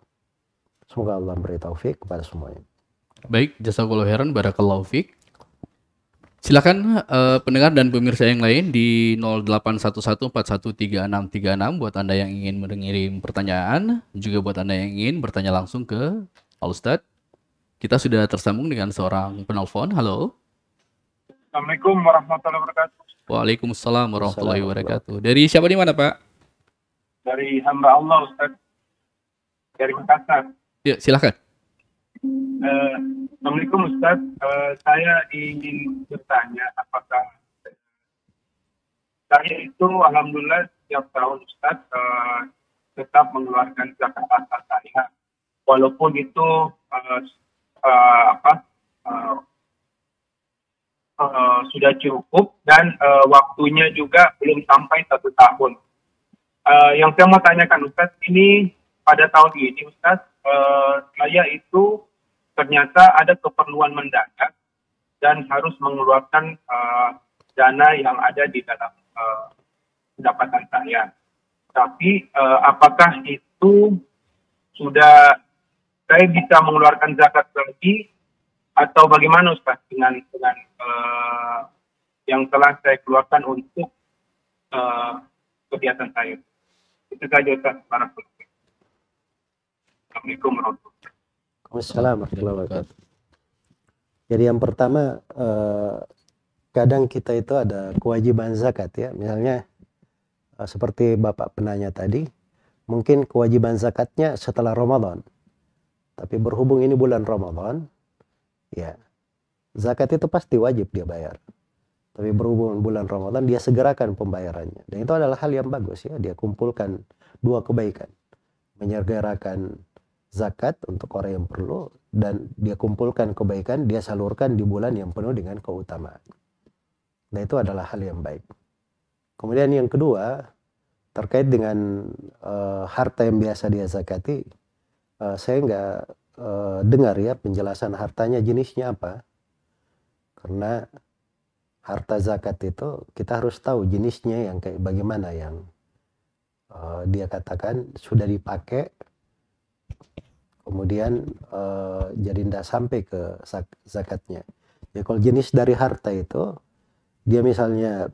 Semoga Allah beri taufik kepada semuanya. Baik, jazakallahu khairan barakallahu fiik. Silakan pendengar dan pemirsa yang lain di 0811413636 buat Anda yang ingin mengirim pertanyaan, juga buat Anda yang ingin bertanya langsung ke Al Ustadz. Kita sudah tersambung dengan seorang penelpon. Halo. Assalamualaikum warahmatullahi wabarakatuh. Waalaikumsalam warahmatullahi wabarakatuh. Dari siapa di mana, Pak? Dari hamba Allah, Ustaz. Dari Makassar. Ya, silakan. Assalamualaikum Ustaz. Saya ingin bertanya apakah saya itu alhamdulillah setiap tahun Ustaz tetap mengeluarkan zakat harta saya, walaupun itu sudah cukup dan waktunya juga belum sampai 1 tahun. Yang saya mau tanyakan Ustaz, ini pada tahun ini Ustaz, saya itu ternyata ada keperluan mendadak dan harus mengeluarkan dana yang ada di dalam pendapatan saya. Tapi apakah itu sudah saya bisa mengeluarkan zakat lagi atau bagaimana Ustaz dengan yang telah saya keluarkan untuk kegiatan saya? Itu saja Ustaz. Barakallahu. Assalamualaikum warahmatullahi wabarakatuh. Waalaikumsalam warahmatullahi wabarakatuh. Jadi yang pertama, kadang kita itu ada kewajiban zakat ya. Misalnya seperti Bapak penanya tadi, mungkin kewajiban zakatnya setelah Ramadan. Tapi berhubung ini bulan Ramadan, ya zakat itu pasti wajib dia bayar. Tapi berhubung bulan Ramadan, dia segerakan pembayarannya. Dan itu adalah hal yang bagus ya. Dia kumpulkan dua kebaikan. Menyegerakan zakat untuk orang yang perlu, dan dia kumpulkan kebaikan, dia salurkan di bulan yang penuh dengan keutamaan. Nah itu adalah hal yang baik. Kemudian yang kedua, terkait dengan harta yang biasa dia zakati, saya nggak dengar ya penjelasan hartanya jenisnya apa. Karena harta zakat itu kita harus tahu jenisnya yang kayak bagaimana, yang dia katakan sudah dipakai, kemudian jadi tidak sampai ke zakatnya. Ya kalau jenis dari harta itu, dia misalnya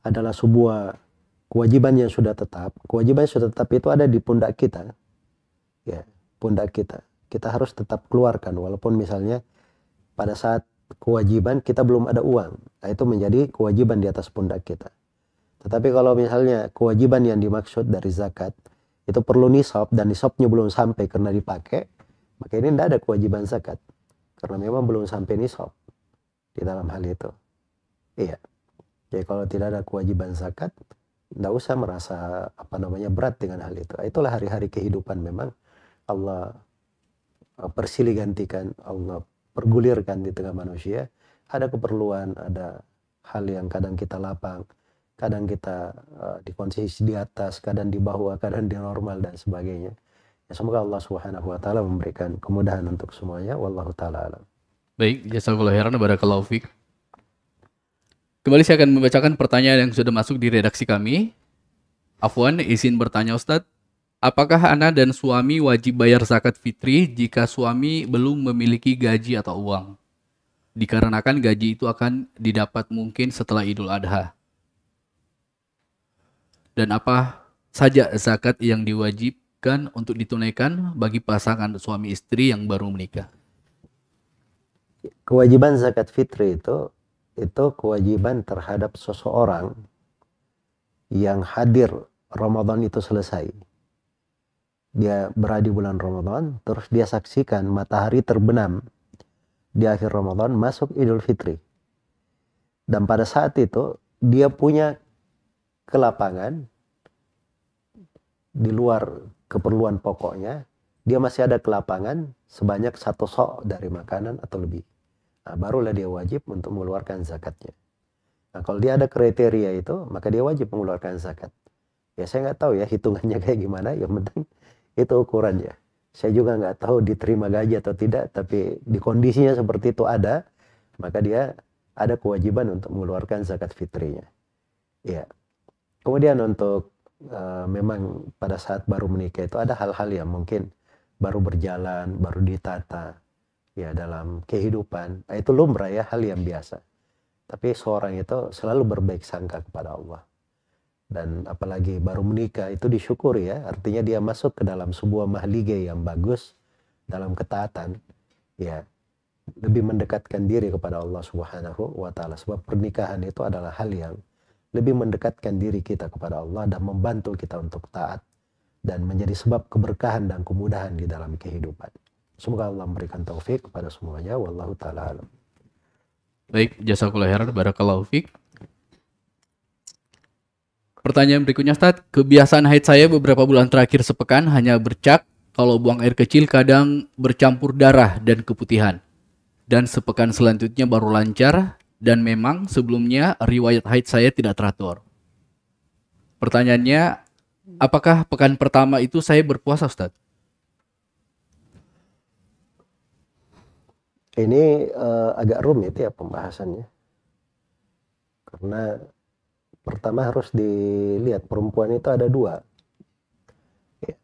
adalah sebuah kewajiban yang sudah tetap. Kewajiban yang sudah tetap itu ada di pundak kita. Ya, pundak kita. Kita harus tetap keluarkan walaupun misalnya pada saat kewajiban kita belum ada uang. Nah, itu menjadi kewajiban di atas pundak kita. Tetapi kalau misalnya kewajiban yang dimaksud dari zakat itu perlu nisab dan nisabnya belum sampai karena dipakai, maka ini tidak ada kewajiban zakat. Karena memang belum sampai nisab di dalam hal itu. Iya. Jadi kalau tidak ada kewajiban zakat, tidak usah merasa berat dengan hal itu. Itulah hari-hari kehidupan memang Allah persilih gantikan, Allah pergulirkan di tengah manusia. Ada keperluan, ada hal yang kadang kita lapang, kadang kita di kondisi di atas, kadang di bawah, kadang di normal dan sebagainya. Ya, semoga Allah Subhanahu wa taala memberikan kemudahan untuk semuanya. Wallahu taala alam. Baik, jazakallahu khairan, barakallahu fiik. Kembali saya akan membacakan pertanyaan yang sudah masuk di redaksi kami. Afwan, izin bertanya Ustadz, apakah anak dan suami wajib bayar zakat fitri jika suami belum memiliki gaji atau uang? Dikarenakan gaji itu akan didapat mungkin setelah Idul Adha. Dan apa saja zakat yang diwajibkan untuk ditunaikan bagi pasangan suami istri yang baru menikah? Kewajiban zakat fitri itu kewajiban terhadap seseorang yang hadir Ramadan itu selesai. Dia berada di bulan Ramadan, terus dia saksikan matahari terbenam di akhir Ramadan, masuk Idul Fitri. Dan pada saat itu dia punya kelapangan di luar keperluan pokoknya, dia masih ada kelapangan sebanyak 1 sok dari makanan atau lebih. Nah, barulah dia wajib untuk mengeluarkan zakatnya. Nah, kalau dia ada kriteria itu, maka dia wajib mengeluarkan zakat. Ya saya nggak tahu ya hitungannya kayak gimana, yang penting itu ukurannya. Saya juga nggak tahu diterima gaji atau tidak, tapi di kondisinya seperti itu ada, maka dia ada kewajiban untuk mengeluarkan zakat fitrinya. Ya. Kemudian untuk memang pada saat baru menikah itu ada hal-hal yang mungkin baru berjalan, baru ditata ya dalam kehidupan. Nah, itu lumrah ya, hal yang biasa. Tapi seorang itu selalu berbaik sangka kepada Allah. Dan apalagi baru menikah itu disyukuri ya, artinya dia masuk ke dalam sebuah mahligai yang bagus dalam ketaatan, ya lebih mendekatkan diri kepada Allah Subhanahu wa taala. Sebab pernikahan itu adalah hal yang lebih mendekatkan diri kita kepada Allah dan membantu kita untuk taat dan menjadi sebab keberkahan dan kemudahan di dalam kehidupan. Semoga Allah memberikan taufik kepada semuanya. Wallahu taala alam. Baik, jazakallahu khairan, barakallahu fiik. Pertanyaan berikutnya Ustaz, kebiasaan haid saya beberapa bulan terakhir sepekan hanya bercak, kalau buang air kecil kadang bercampur darah dan keputihan. Dan sepekan selanjutnya baru lancar, dan memang sebelumnya riwayat haid saya tidak teratur. Pertanyaannya, apakah pekan pertama itu saya berpuasa Ustaz? Ini agak rumit ya pembahasannya. Karena pertama harus dilihat perempuan itu ada dua. Ya.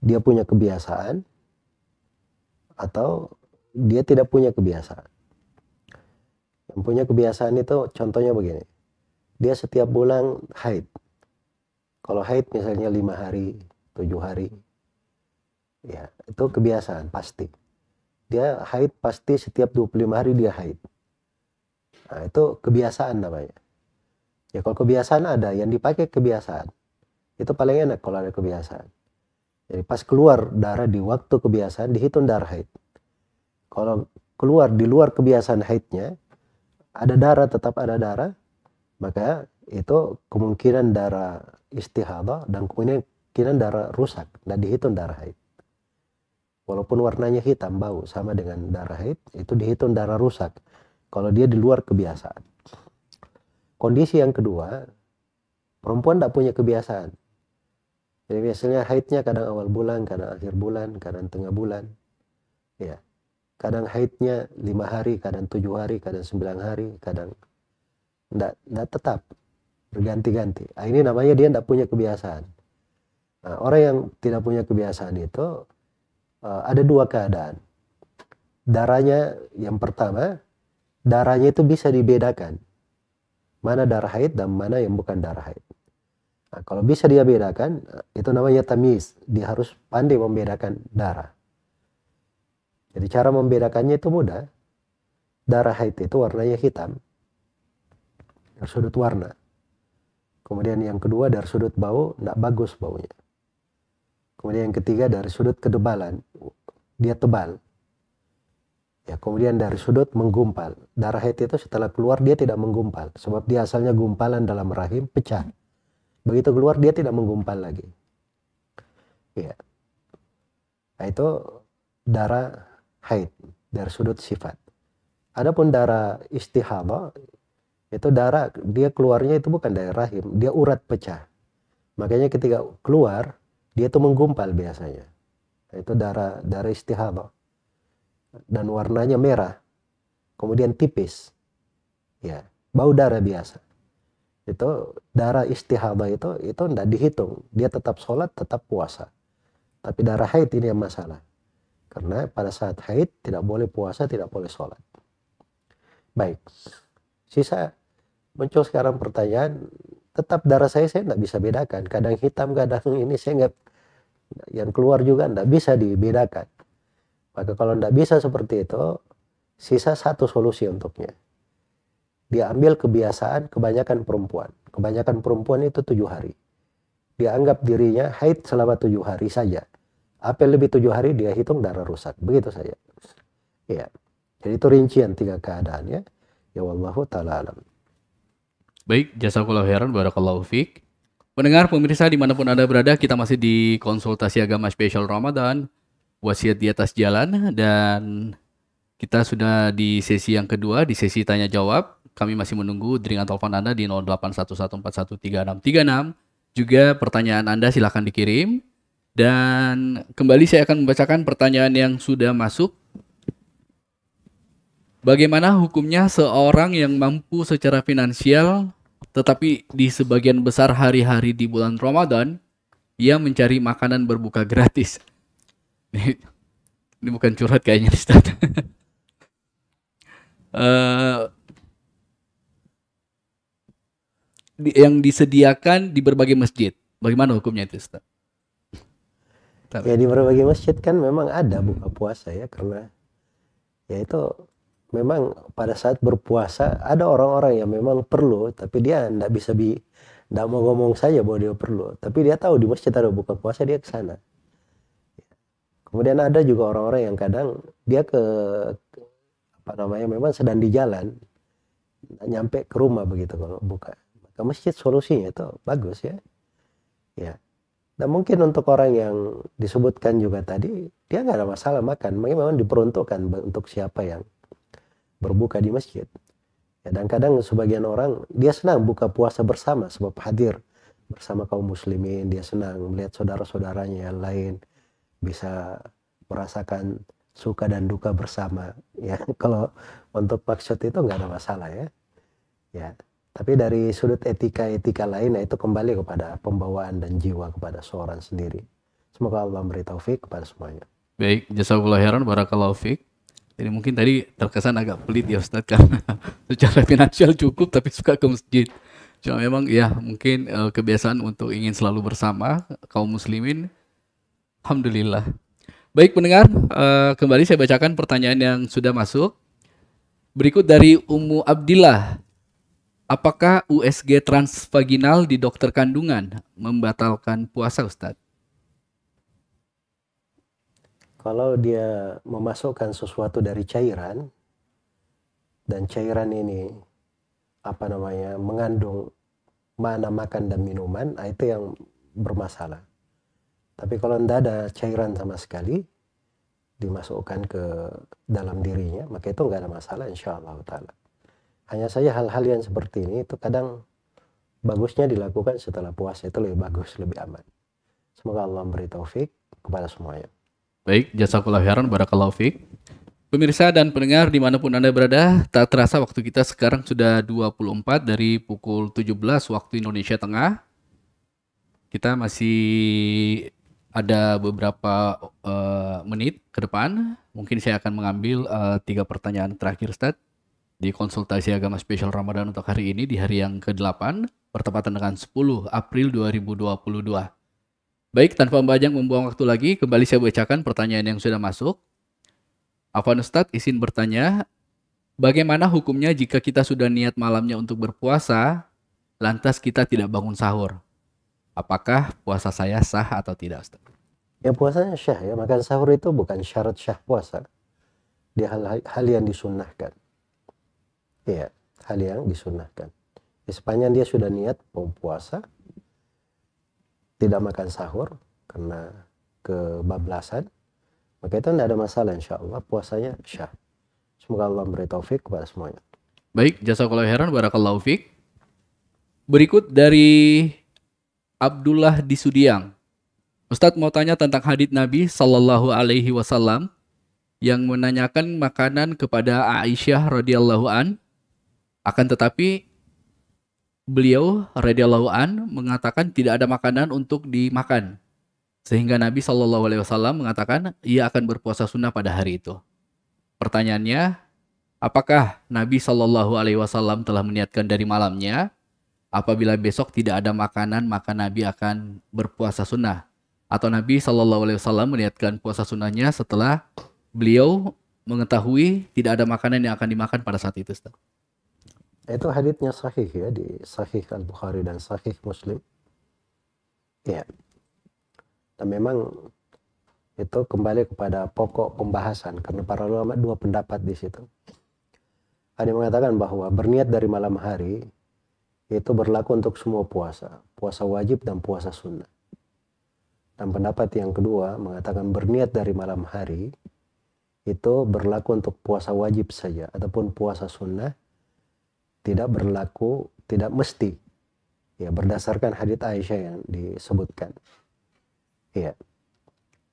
Dia punya kebiasaan atau dia tidak punya kebiasaan. Yang punya kebiasaan itu contohnya begini. Dia setiap bulan haid. Kalau haid misalnya 5 hari, 7 hari. Ya, itu kebiasaan pasti. Dia haid pasti setiap 25 hari dia haid. Nah, itu kebiasaan namanya. Ya kalau kebiasaan ada, yang dipakai kebiasaan. Itu paling enak kalau ada kebiasaan. Jadi pas keluar darah di waktu kebiasaan dihitung darah haid. Kalau keluar di luar kebiasaan haidnya, ada darah, tetap ada darah, maka itu kemungkinan darah istihadah dan kemungkinan darah rusak, dan dihitung darah haid. Walaupun warnanya hitam, bau, sama dengan darah haid, itu dihitung darah rusak. Kalau dia di luar kebiasaan. Kondisi yang kedua, perempuan tidak punya kebiasaan. Jadi biasanya haidnya kadang awal bulan, kadang akhir bulan, kadang tengah bulan. Ya. Kadang haidnya 5 hari, kadang 7 hari, kadang 9 hari, kadang tidak tetap. Berganti-ganti. Nah, ini namanya dia tidak punya kebiasaan. Nah, orang yang tidak punya kebiasaan itu ada dua keadaan. Darahnya yang pertama, darahnya itu bisa dibedakan. Mana darah haid dan mana yang bukan darah haid. Nah, kalau bisa dia bedakan, itu namanya tamyiz. Dia harus pandai membedakan darah. Jadi cara membedakannya itu mudah. Darah haid itu warnanya hitam. Dari sudut warna. Kemudian yang kedua dari sudut bau, tidak bagus baunya. Kemudian yang ketiga dari sudut ketebalan. Dia tebal. Ya, kemudian dari sudut menggumpal. Darah haid itu setelah keluar dia tidak menggumpal. Sebab dia asalnya gumpalan dalam rahim, pecah. Begitu keluar dia tidak menggumpal lagi. Ya. Nah, itu darah haid dari sudut sifat. Adapun darah istihadah, itu darah dia keluarnya itu bukan dari rahim, dia urat pecah. Makanya ketika keluar, dia itu menggumpal biasanya. Nah, itu darah istihadah. Dan warnanya merah, kemudian tipis. Ya, bau darah biasa. Itu darah istihadah itu tidak dihitung. Dia tetap sholat, tetap puasa. Tapi darah haid ini yang masalah. Karena pada saat haid tidak boleh puasa, tidak boleh sholat. Baik. Sisa muncul sekarang pertanyaan, tetap darah saya tidak bisa bedakan. Kadang hitam, kadang ini saya nggak, yang keluar juga tidak bisa dibedakan. Maka kalau tidak bisa seperti itu, sisa satu solusi untuknya. Dia ambil kebiasaan kebanyakan perempuan. Kebanyakan perempuan itu 7 hari. Dia anggap dirinya haid selama 7 hari saja. Apa yang lebih 7 hari dia hitung darah rusak. Begitu saja. Ya. Jadi itu rincian 3 keadaannya. Ya wallahu ta'ala alam. Baik, jazakallahu khairan, barakallahu fiik. Pendengar, pemirsa dimanapun Anda berada, kita masih di konsultasi agama spesial Ramadan, wasiat di atas jalan, dan kita sudah di sesi yang kedua, di sesi tanya jawab. Kami masih menunggu deringan telepon Anda di 0811413636. Juga pertanyaan Anda silahkan dikirim. Dan kembali saya akan membacakan pertanyaan yang sudah masuk. Bagaimana hukumnya seorang yang mampu secara finansial, tetapi di sebagian besar hari-hari di bulan Ramadan, ia mencari makanan berbuka gratis? Ini bukan curhat kayaknya, Ustaz. Yang disediakan di berbagai masjid. Bagaimana hukumnya itu, Ustaz? Ya di berbagai masjid kan memang ada buka puasa ya, karena ya itu memang pada saat berpuasa ada orang-orang yang memang perlu, tapi dia tidak bisa tidak mau ngomong saja bahwa dia perlu, tapi dia tahu di masjid ada buka puasa, dia ke sana. Kemudian ada juga orang-orang yang kadang dia memang sedang di jalan, nyampe ke rumah begitu kalau buka. Maka masjid solusinya itu bagus ya. Ya. Dan mungkin untuk orang yang disebutkan juga tadi, dia nggak ada masalah makan. Memang diperuntukkan untuk siapa yang berbuka di masjid. Ya, dan kadang sebagian orang, dia senang buka puasa bersama, sebab hadir bersama kaum muslimin. Dia senang melihat saudara-saudaranya yang lain, bisa merasakan suka dan duka bersama. Ya, kalau untuk maksud itu nggak ada masalah ya. Ya. Tapi dari sudut etika-etika lain, itu kembali kepada pembawaan dan jiwa kepada seorang sendiri. Semoga Allah beri taufik kepada semuanya. Baik, jazakallahu khairan, barakallahu fiik. Jadi mungkin tadi terkesan agak pelit ya Ustadz, karena secara finansial cukup tapi suka ke masjid. Cuma memang ya mungkin kebiasaan untuk ingin selalu bersama kaum muslimin. Alhamdulillah. Baik pendengar, kembali saya bacakan pertanyaan yang sudah masuk. Berikut dari Ummu Abdillah. Apakah USG transvaginal di dokter kandungan membatalkan puasa, Ustadz? Kalau dia memasukkan sesuatu dari cairan, dan cairan ini mengandung mana makan dan minuman, itu yang bermasalah. Tapi kalau tidak ada cairan sama sekali dimasukkan ke dalam dirinya, maka itu nggak ada masalah insyaallah ta'ala. Hanya saja hal-hal yang seperti ini itu kadang bagusnya dilakukan setelah puasa, itu lebih bagus, lebih aman. Semoga Allah beri taufik kepada semuanya. Baik, jazakallahu khairan, barakallahu fiik. Pemirsa dan pendengar dimanapun Anda berada, tak terasa waktu kita sekarang sudah 24 dari pukul 17 waktu Indonesia Tengah. Kita masih ada beberapa menit ke depan. Mungkin saya akan mengambil 3 pertanyaan terakhir, Ustadz, di konsultasi agama spesial Ramadan untuk hari ini, di hari yang ke-8, bertepatan dengan 10 April 2022. Baik, tanpa membuang waktu lagi, kembali saya bacakan pertanyaan yang sudah masuk. Afwan Ustadz izin bertanya, bagaimana hukumnya jika kita sudah niat malamnya untuk berpuasa, lantas kita tidak bangun sahur? Apakah puasa saya sah atau tidak, Ustadz? Ya puasanya syah ya, makan sahur itu bukan syarat syah puasa. Dia hal yang disunnahkan. Iya, hal yang disunnahkan. Sepanjang dia sudah niat mau puasa, tidak makan sahur karena kebablasan, maka itu tidak ada masalah, insya Allah puasanya syah. Semoga Allah beri taufik kepada semuanya. Baik, jazakallahu khairan, barakallahu fiik. Berikut dari Abdullah di Sudiang. Ustadz mau tanya tentang hadits Nabi Sallallahu Alaihi Wasallam yang menanyakan makanan kepada Aisyah radhiyallahu an. Akan tetapi beliau radhiyallahu an mengatakan tidak ada makanan untuk dimakan. Sehingga Nabi Sallallahu Alaihi Wasallam mengatakan ia akan berpuasa sunnah pada hari itu. Pertanyaannya, apakah Nabi Sallallahu Alaihi Wasallam telah meniatkan dari malamnya? Apabila besok tidak ada makanan, maka Nabi akan berpuasa sunnah. Atau Nabi Sallallahu Alaihi Wasallam meniatkan puasa sunnahnya setelah beliau mengetahui tidak ada makanan yang akan dimakan pada saat itu, Ustaz. Itu haditsnya sahih ya, di Sahih Al-Bukhari dan Sahih Muslim. Ya. Dan memang itu kembali kepada pokok pembahasan, karena para ulama 2 pendapat di situ. Ada yang mengatakan bahwa berniat dari malam hari itu berlaku untuk semua puasa, puasa wajib dan puasa sunnah. Dan pendapat yang kedua mengatakan berniat dari malam hari itu berlaku untuk puasa wajib saja, ataupun puasa sunnah tidak berlaku, tidak mesti. Ya, berdasarkan hadits Aisyah yang disebutkan. Ya.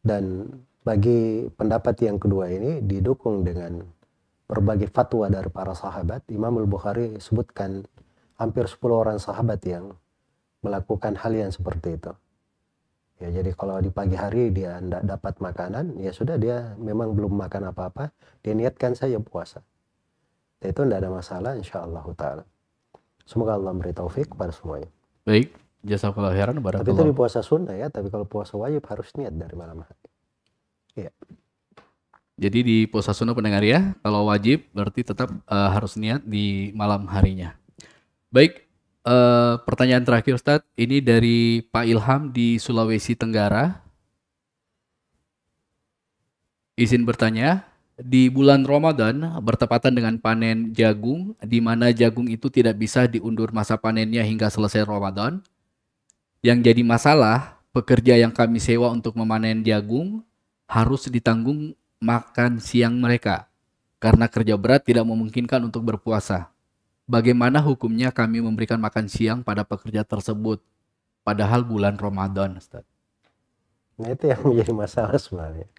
Dan bagi pendapat yang kedua ini didukung dengan berbagai fatwa dari para sahabat. Imam Al-Bukhari sebutkan hampir 10 orang sahabat yang melakukan hal yang seperti itu. Ya, jadi kalau di pagi hari dia tidak dapat makanan, ya sudah, dia memang belum makan apa-apa, dia niatkan saja puasa. Itu tidak ada masalah, insyaallah ta'ala. Semoga Allah beri taufik kepada semuanya. Baik, jazakallahu khairan, barakallahu. Tapi itu di puasa sunnah ya, tapi kalau puasa wajib harus niat dari malam hari. Iya. Jadi di puasa sunnah pendengar ya, kalau wajib berarti tetap harus niat di malam harinya. Baik, pertanyaan terakhir Ustadz, ini dari Pak Ilham di Sulawesi Tenggara. Izin bertanya, di bulan Ramadan bertepatan dengan panen jagung, di mana jagung itu tidak bisa diundur masa panennya hingga selesai Ramadan. Yang jadi masalah, pekerja yang kami sewa untuk memanen jagung harus ditanggung makan siang mereka, karena kerja berat tidak memungkinkan untuk berpuasa. Bagaimana hukumnya kami memberikan makan siang pada pekerja tersebut, padahal bulan Ramadan, Ustaz? Nah itu yang menjadi masalah sebenarnya.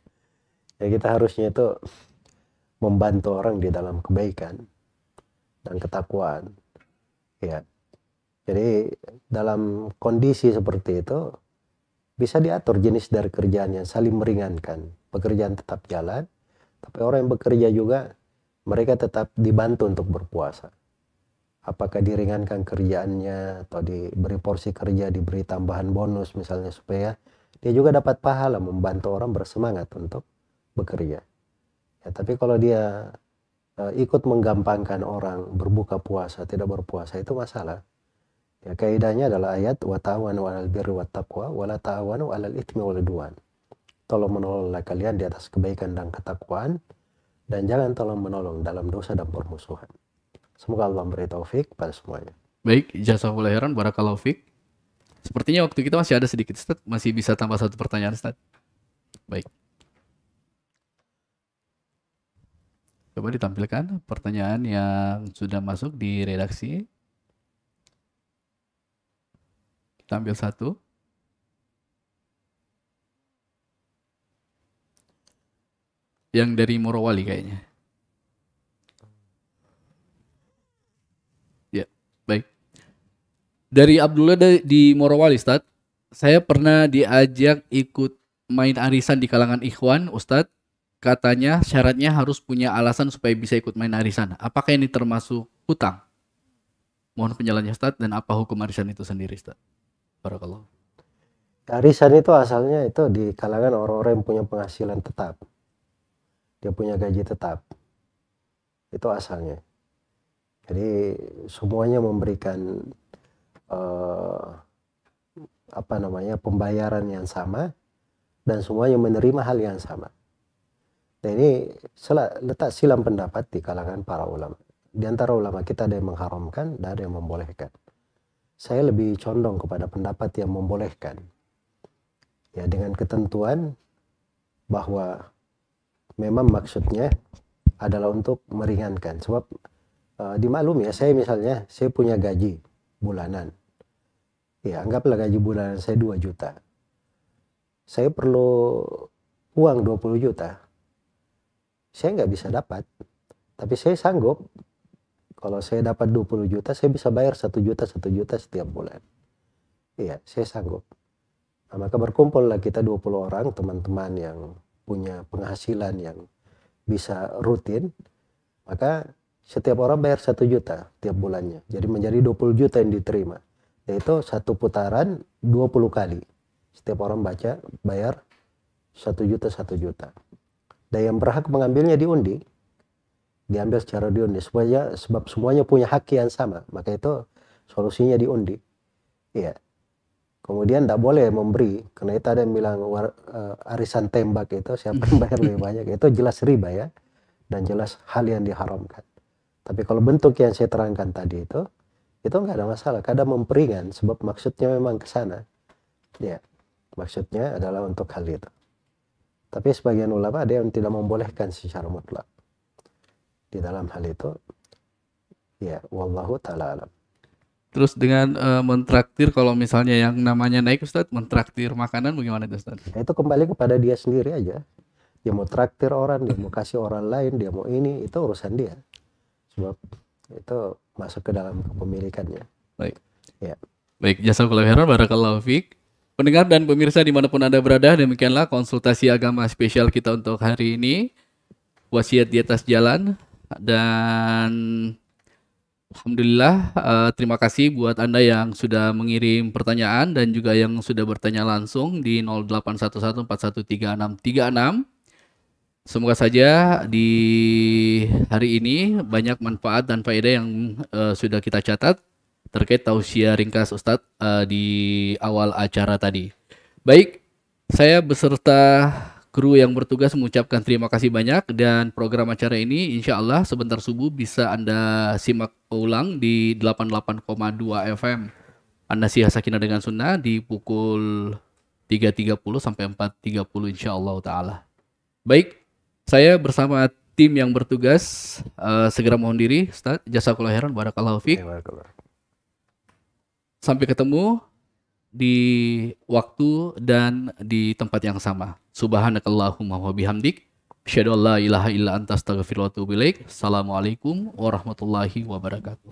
Ya kita harusnya itu membantu orang di dalam kebaikan dan ketakwaan. Ya, Jadi dalam kondisi seperti itu bisa diatur jenis dari kerjaan yang saling meringankan. Pekerjaan tetap jalan, tapi orang yang bekerja juga mereka tetap dibantu untuk berpuasa. Apakah diringankan kerjaannya atau diberi porsi kerja, diberi tambahan bonus misalnya supaya dia juga dapat pahala membantu orang bersemangat untuk bekerja. Ya, tapi kalau dia ikut menggampangkan orang berbuka puasa, tidak berpuasa, itu masalah. Ya, kaidahnya adalah ayat wa ta'awanu 'alal birri wat taqwa wa la ta'awanu 'alal itsmi wal 'udwan. Tolong menolonglah kalian di atas kebaikan dan ketakwaan, dan jangan tolong menolong dalam dosa dan permusuhan. Semoga Allah memberi taufik pada semuanya. Baik, jazakallahu khairan, barakallahu fik. Sepertinya waktu kita masih ada sedikit, Ustaz. Masih bisa tambah satu pertanyaan, Ustaz. Baik. Coba ditampilkan pertanyaan yang sudah masuk di redaksi. Kita ambil satu. Yang dari Morowali kayaknya. Ya, baik. Dari Abdullah di Morowali, Ustaz. Saya pernah diajak ikut main arisan di kalangan ikhwan, Ustaz. Katanya syaratnya harus punya alasan supaya bisa ikut main arisan. Apakah ini termasuk hutang? Mohon penjelasannya, Ustaz, dan apa hukum arisan itu sendiri, Ustaz? Barakallah. Arisan itu asalnya itu di kalangan orang-orang yang punya penghasilan tetap. Dia punya gaji tetap. Itu asalnya. Jadi semuanya memberikan pembayaran yang sama dan semuanya menerima hal yang sama. Dan ini letak silam pendapat di kalangan para ulama. Di antara ulama kita ada yang mengharamkan dan ada yang membolehkan. Saya lebih condong kepada pendapat yang membolehkan. Ya, dengan ketentuan bahwa memang maksudnya adalah untuk meringankan. Sebab dimaklumi ya, saya punya gaji bulanan. Ya, anggaplah gaji bulanan saya 2 juta. Saya perlu uang 20 juta. Saya nggak bisa dapat. Tapi saya sanggup. Kalau saya dapat 20 juta, saya bisa bayar 1 juta setiap bulan. Iya, saya sanggup. Nah, maka berkumpullah kita 20 orang, teman-teman yang punya penghasilan yang bisa rutin. Maka setiap orang bayar 1 juta tiap bulannya. Jadi menjadi 20 juta yang diterima. Yaitu satu putaran 20 kali. Setiap orang bayar 1 juta 1 juta. Dan yang berhak mengambilnya diundi. Diambil secara diundi sebab semuanya punya hak yang sama, maka itu solusinya diundi. Iya. Kemudian tidak boleh memberi, karena itu ada yang bilang arisan tembak itu siapa yang bayar lebih banyak, itu jelas riba ya, dan jelas hal yang diharamkan. Tapi kalau bentuk yang saya terangkan tadi itu nggak ada masalah, kadang memperingan sebab maksudnya memang ke sana. Ya, maksudnya adalah untuk hal itu. Tapi sebagian ulama ada yang tidak membolehkan secara mutlak. Di dalam hal itu, ya, wallahu ta'ala alam. Terus dengan mentraktir, kalau misalnya yang namanya naik, Ustaz, mentraktir makanan bagaimana itu, Ustaz? Nah, itu kembali kepada dia sendiri aja. Dia mau traktir orang, dia mau kasih orang lain, dia mau ini, itu urusan dia. Sebab itu masuk ke dalam kepemilikannya. Baik. Ya. Baik, jazakallahu khairan, barakallahu fiik. Pendengar dan pemirsa dimanapun Anda berada, demikianlah konsultasi agama spesial kita untuk hari ini. Wasiat di atas jalan. Dan alhamdulillah, terima kasih buat Anda yang sudah mengirim pertanyaan dan juga yang sudah bertanya langsung di 0811413636. Semoga saja di hari ini banyak manfaat dan faedah yang sudah kita catat terkait tausiah ringkas Ustadz di awal acara tadi. Baik, saya beserta kru yang bertugas mengucapkan terima kasih banyak, dan program acara ini insya Allah sebentar subuh bisa Anda simak ulang di 88,2 FM An-Nasihah Sakinah dengan Sunnah di pukul 3.30 sampai 4.30 insya Allah ta'ala. Baik, saya bersama tim yang bertugas segera mohon diri. Ustaz, jazakallahu khairan, barakallahu fiik. Sampai ketemu di waktu dan di tempat yang sama. Subhanakallahumma wa bihamdik, asyhadu an la ilaha illa anta astaghfiruka wa atubu ilaik. Assalamualaikum warahmatullahi wabarakatuh.